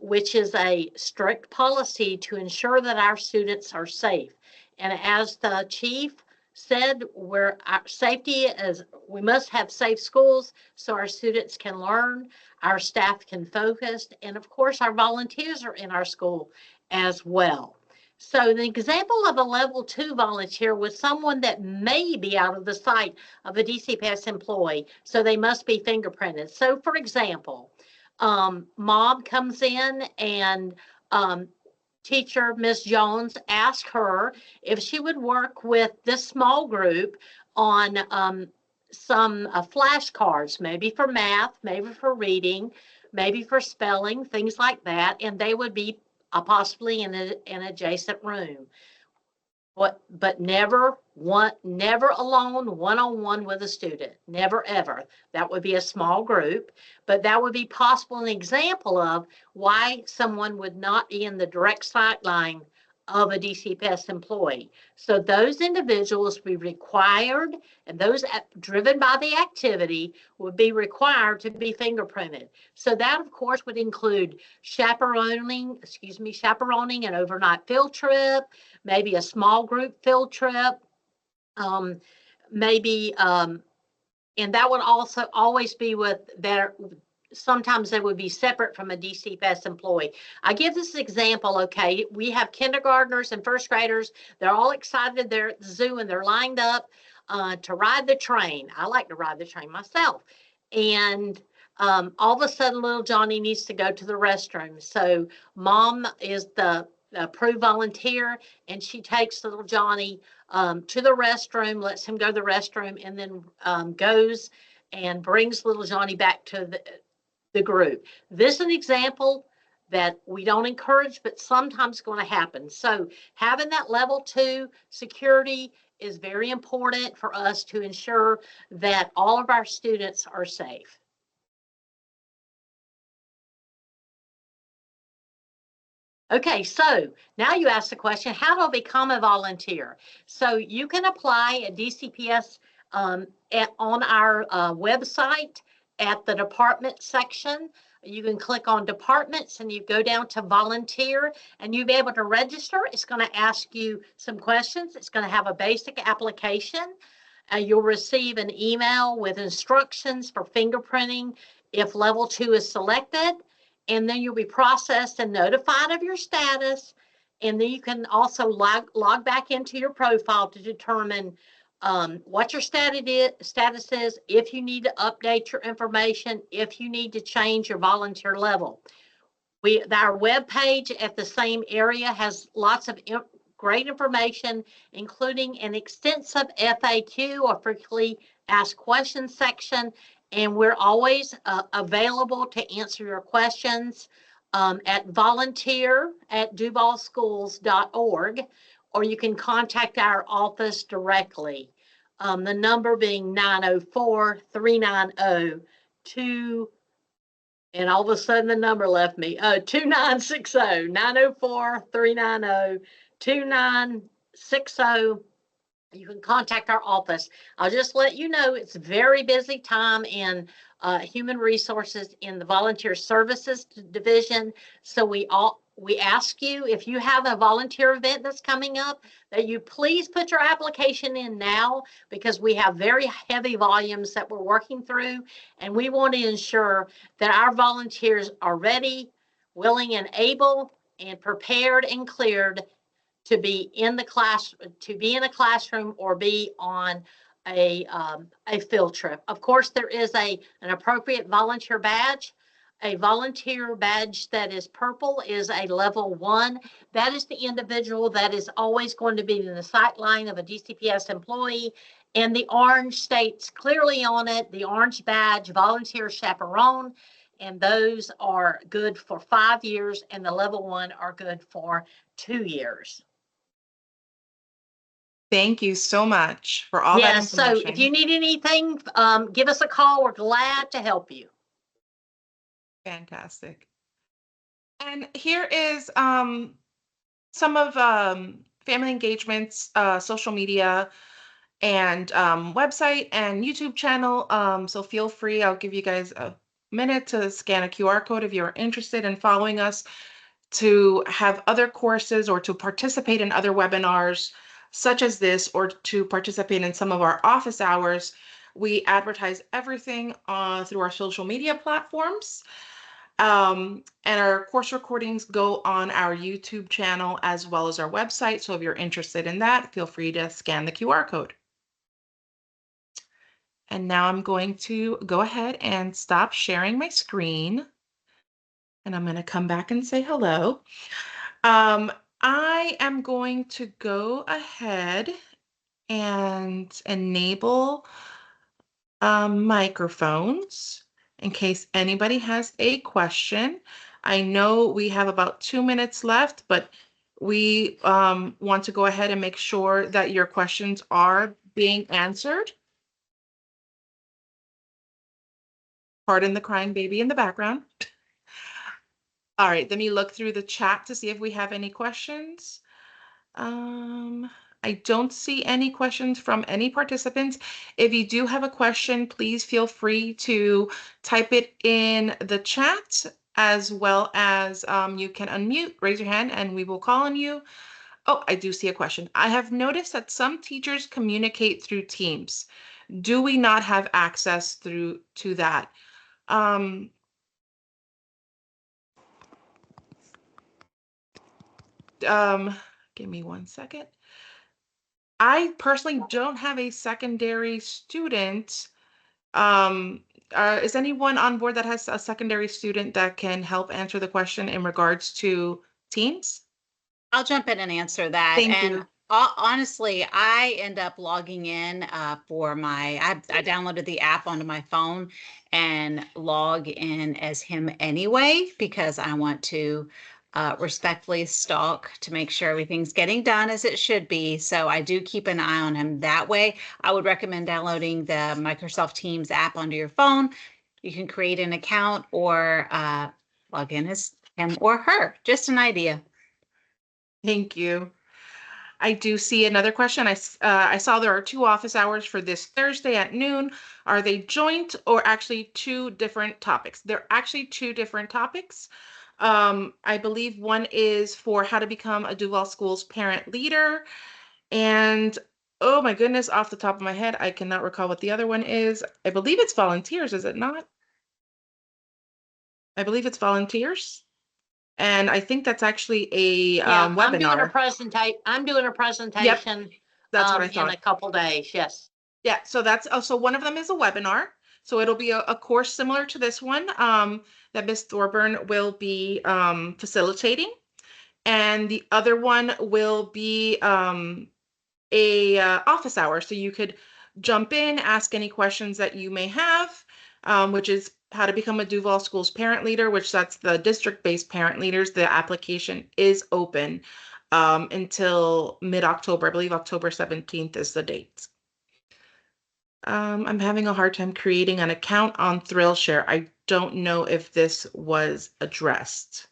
which is a strict policy to ensure that our students are safe. And as the chief said, we must have safe schools so our students can learn, our staff can focus, and of course our volunteers are in our school as well. So the example of a level two volunteer was someone that may be out of the sight of a DCPS employee, so they must be fingerprinted. So for example, mom comes in and teacher, Ms. Jones, asked her if she would work with this small group on some flashcards, maybe for math, maybe for reading, maybe for spelling, things like that, and they would be possibly in an adjacent room. But never alone, one-on-one with a student, never ever. That would be a small group, but that would be possible an example of why someone would not be in the direct sight line of a DCPS employee. So those individuals be required, and those driven by the activity would be required to be fingerprinted. So that, of course, would include chaperoning an overnight field trip, maybe a small group field trip, maybe And that would also always be with their, sometimes they would be separate from a DCFS employee. I give this example, okay, we have kindergartners and first graders. They're all excited. They're at the zoo and they're lined up to ride the train. I like to ride the train myself. And all of a sudden, little Johnny needs to go to the restroom. So mom is the approved volunteer, and she takes little Johnny to the restroom, lets him go to the restroom, and then goes and brings little Johnny back to the group. This is an example that we don't encourage, but sometimes going to happen. So having that level 2 security is very important for us to ensure that all of our students are safe. Okay, so now you ask the question, how do I become a volunteer? So you can apply at DCPS on our website at the department section. You can click on departments and you go down to volunteer and you'll be able to register. It's going to ask you some questions. It's going to have a basic application. You'll receive an email with instructions for fingerprinting if level 2 is selected, and then you'll be processed and notified of your status. And then you can also log back into your profile to determine what your status is, if you need to update your information, if you need to change your volunteer level. Our web page at the same area has lots of great information, including an extensive FAQ or frequently asked questions section. And we're always available to answer your questions at volunteer@duvalschools.org, or you can contact our office directly. The number being 904-390-2, and all of a sudden the number left me. 2960, 904-390-2960. You can contact our office. I'll just let you know it's a very busy time in human resources in the volunteer services division. So we ask you, if you have a volunteer event that's coming up, that you please put your application in now, because we have very heavy volumes that we're working through, and we want to ensure that our volunteers are ready, willing, and able, and prepared and cleared to be in the classroom or be on a field trip. Of course, there is an appropriate volunteer badge. A volunteer badge that is purple is a level 1. That is the individual that is always going to be in the sight line of a DCPS employee. And the orange states clearly on it, the orange badge, volunteer chaperone. And those are good for 5 years, and the level 1 are good for 2 years. Thank you so much for all that Yes, so information. if you need anything, give us a call. We're glad to help you. Fantastic. And here is some of Family Engagement's social media and website and YouTube channel. So feel free, I'll give you guys a minute to scan a QR code if you're interested in following us, to have other courses or to participate in other webinars such as this, or to participate in some of our office hours. We advertise everything through our social media platforms. And our course recordings go on our YouTube channel as well as our website. So if you're interested in that, feel free to scan the QR code. And now I'm going to go ahead and stop sharing my screen. And I'm going to come back and say hello. I am going to go ahead and enable microphones in case anybody has a question. I know we have about 2 minutes left, but we want to go ahead and make sure that your questions are being answered. Pardon the crying baby in the background. All right, let me look through the chat to see if we have any questions. I don't see any questions from any participants. If you do have a question, please feel free to type it in the chat, as well as you can unmute, raise your hand, and we will call on you. Oh, I do see a question. I have noticed that some teachers communicate through Teams. Do we not have access through to that? Um, um, Give me one second. I personally don't have a secondary student. Um, is anyone on board that has a secondary student that can help answer the question in regards to teams? I'll jump in and answer that. Thank And you. honestly, I end up logging in for I downloaded the app onto my phone and log in as him anyway, because I want to respectfully stalk to make sure everything's getting done as it should be. So I do keep an eye on him that way. I would recommend downloading the Microsoft Teams app onto your phone. You can create an account or log in as him or her. Just an idea. Thank you. I do see another question. I saw there are 2 office hours for this Thursday at noon. Are they joint or actually two different topics? They're actually two different topics. I believe one is for how to become a Duval Schools parent leader. And oh my goodness, off the top of my head, I cannot recall what the other one is. I believe it's volunteers, is it not? I believe it's volunteers. And I think that's actually a Yeah, webinar. I'm doing a Yep, presentation that's what I in a thought. couple days. Yes. Yeah, so that's also one of them is a webinar. So it'll be a course similar to this one that Ms. Thorburn will be facilitating. And the other one will be a office hour. So you could jump in, ask any questions that you may have, which is how to become a Duval Schools parent leader, which that's the district-based parent leaders. The application is open until mid-October. I believe October 17th is the date. I'm having a hard time creating an account on Thrillshare. I don't know if this was addressed.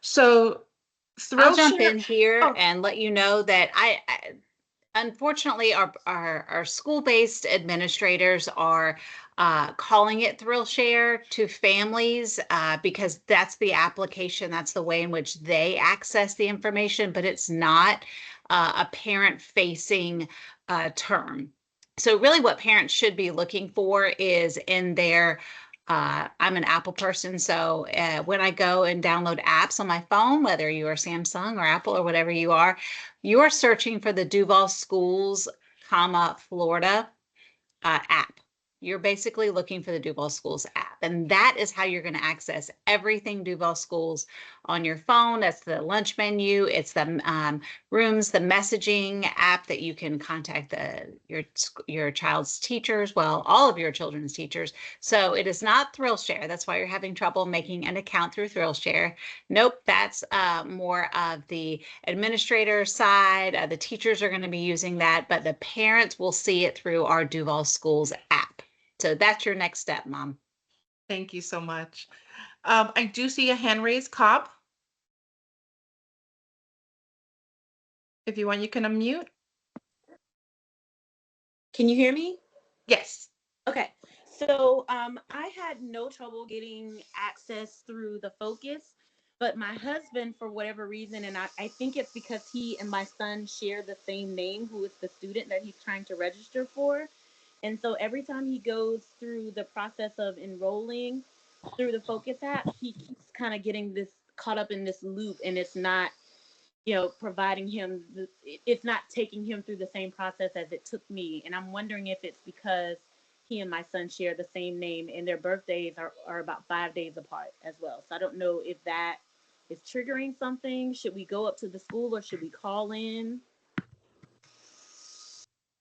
So I'll jump Thrillshare, in here oh, and let you know that unfortunately, our school-based administrators are calling it ThrillShare to families because that's the application, that's the way in which they access the information, but it's not a parent-facing term. So really what parents should be looking for is in their I'm an Apple person, so when I go and download apps on my phone, whether you are Samsung or Apple or whatever you are searching for the Duval Schools, Florida app. You're basically looking for the Duval Schools app. And that is how you're going to access everything Duval Schools on your phone. That's the lunch menu. It's the rooms, the messaging app that you can contact your child's teachers, well, all of your children's teachers. So it is not ThrillShare. That's why you're having trouble making an account through ThrillShare. Nope, that's more of the administrator side. The teachers are going to be using that, but the parents will see it through our Duval Schools app. So that's your next step, Mom. thank you so much. I do see a hand raised, Cobb. If you want, you can unmute. Can you hear me? Yes. Okay. So I had no trouble getting access through the Focus, but my husband, for whatever reason, and I think it's because he and my son share the same name, who is the student that he's trying to register for. And so every time he goes through the process of enrolling through the Focus app, he keeps kind of getting this caught up in this loop, and it's not providing him it's not taking him through the same process as it took me. And I'm wondering if it's because he and my son share the same name and their birthdays are about 5 days apart as well. So I don't know if that is triggering something. Should we go up to the school or should we call in?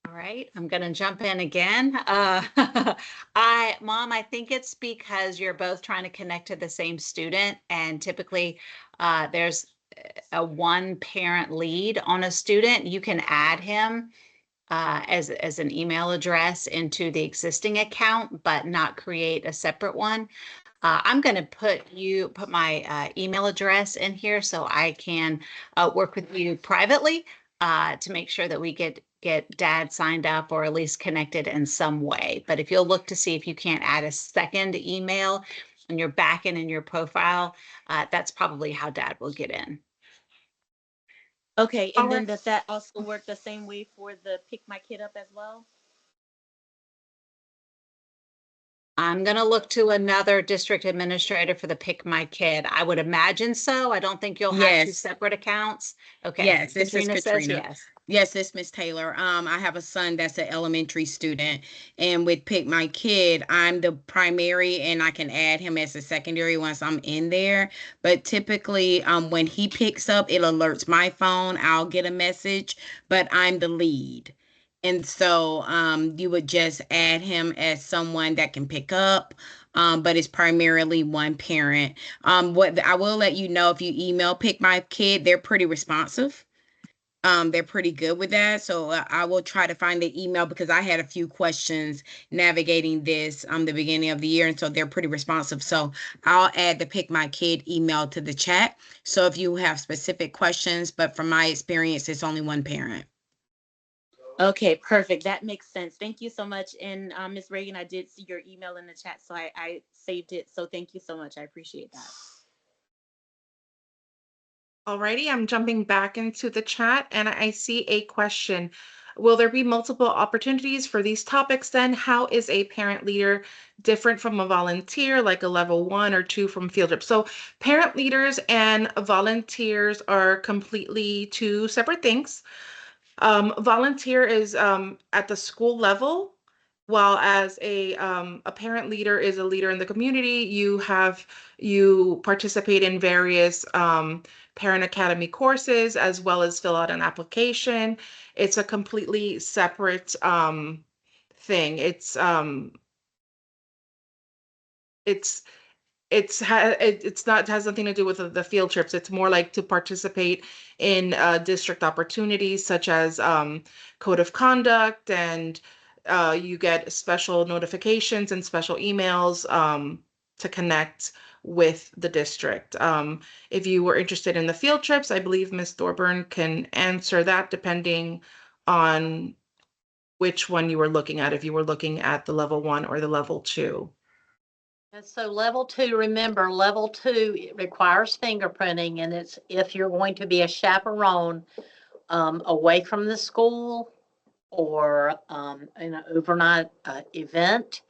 All right, I'm going to jump in again. Mom, I think it's because you're both trying to connect to the same student, and typically there's a one parent lead on a student. You can add him as an email address into the existing account, but not create a separate one. I'm going to put my email address in here so I can work with you privately to make sure that we get dad signed up or at least connected in some way. But if you'll look to see if you can't add a second email on your backend in your profile, that's probably how dad will get in. Okay, All and then right. does that also work the same way for the Pick My Kid Up as well? I'm going to look to another district administrator for the Pick My Kid. I would imagine so. I don't think you'll have two Yes. separate accounts. Okay. Yes, this is Katrina says Katrina. yes. Yes, it's Miss Taylor. I have a son that's an elementary student, and with Pick My Kid, I'm the primary, and I can add him as a secondary once I'm in there. But typically, when he picks up, it alerts my phone. I'll get a message, but I'm the lead. And so, you would just add him as someone that can pick up, but it's primarily one parent. What I will let you know, if you email Pick My Kid, they're pretty responsive. They're pretty good with that. So I will try to find the email because I had a few questions navigating this the beginning of the year, and so they're pretty responsive. So I'll add the Pick My Kid email to the chat. So if you have specific questions, but from my experience, it's only one parent. Okay, perfect. That makes sense. Thank you so much. And Ms. Reagan, I did see your email in the chat, so I saved it. So thank you so much. I appreciate that. Alrighty, I'm jumping back into the chat and I see a question. Will there be multiple opportunities for these topics then? How is a parent leader different from a volunteer, like a level 1 or 2 from field trip? So parent leaders and volunteers are completely two separate things. Volunteer is at the school level, while as a parent leader is a leader in the community. You participate in various parent academy courses as well as fill out an application. It's a completely separate thing. It's it's not, it has nothing to do with the field trips. It's more like to participate in district opportunities such as code of conduct, and you get special notifications and special emails to connect with the district. If you were interested in the field trips, I believe Ms. Thorburn can answer that depending on which one you were looking at, if you were looking at the level 1 or the level 2. And so level 2, remember, level 2 it requires fingerprinting, and it's if you're going to be a chaperone away from the school or in an overnight event.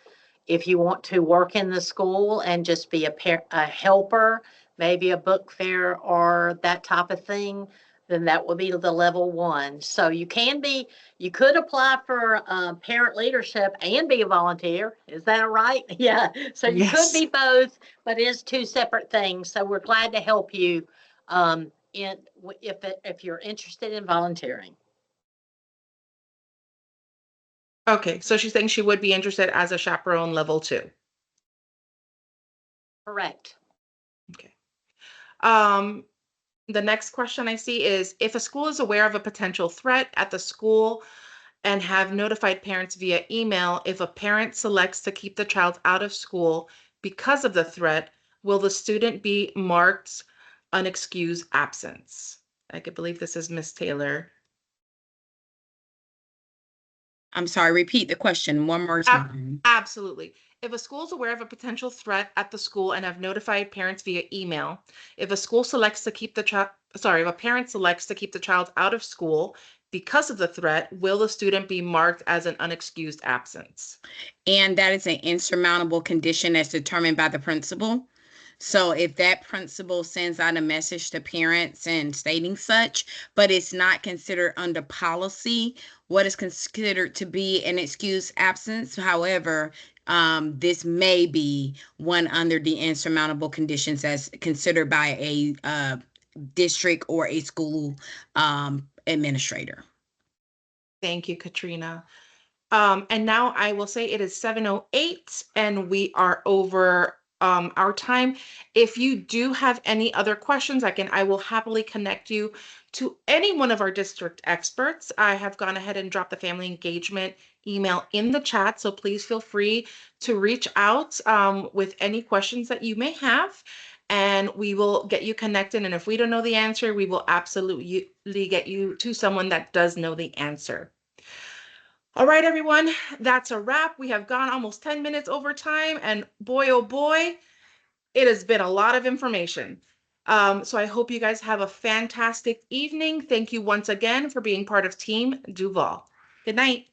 If you want to work in the school and just be a helper, maybe a book fair or that type of thing, then that would be the level 1. So you could apply for parent leadership and be a volunteer. Is that right? Yeah. So you could Yes. be both, but it is two separate things. So we're glad to help you if you're interested in volunteering. Okay, so she's saying she would be interested as a chaperone level 2. Correct. Okay. Um, the next question I see is, if a school is aware of a potential threat at the school and have notified parents via email, if a parent selects to keep the child out of school because of the threat, will the student be marked unexcused absence? I could believe this is Miss Taylor. I'm sorry, repeat the question one more time. Absolutely. If a school is aware of a potential threat at the school and have notified parents via email, if a school selects to keep the child, sorry, if a parent selects to keep the child out of school because of the threat, will the student be marked as an unexcused absence? And that is an insurmountable condition as determined by the principal. So if that principal sends out a message to parents and stating such, but it's not considered under policy, what is considered to be an excused absence. However, this may be one under the insurmountable conditions as considered by a district or a school administrator. Thank you, Katrina. And now I will say it is 7:08 and we are over our time. If you do have any other questions, I will happily connect you to any one of our district experts. I have gone ahead and dropped the family engagement email in the chat, so please feel free to reach out with any questions that you may have, and we will get you connected. And if we don't know the answer, we will absolutely get you to someone that does know the answer. All right, everyone, that's a wrap. We have gone almost 10 minutes over time, and boy, oh boy, it has been a lot of information. So I hope you guys have a fantastic evening. Thank you once again for being part of Team Duval. Good night.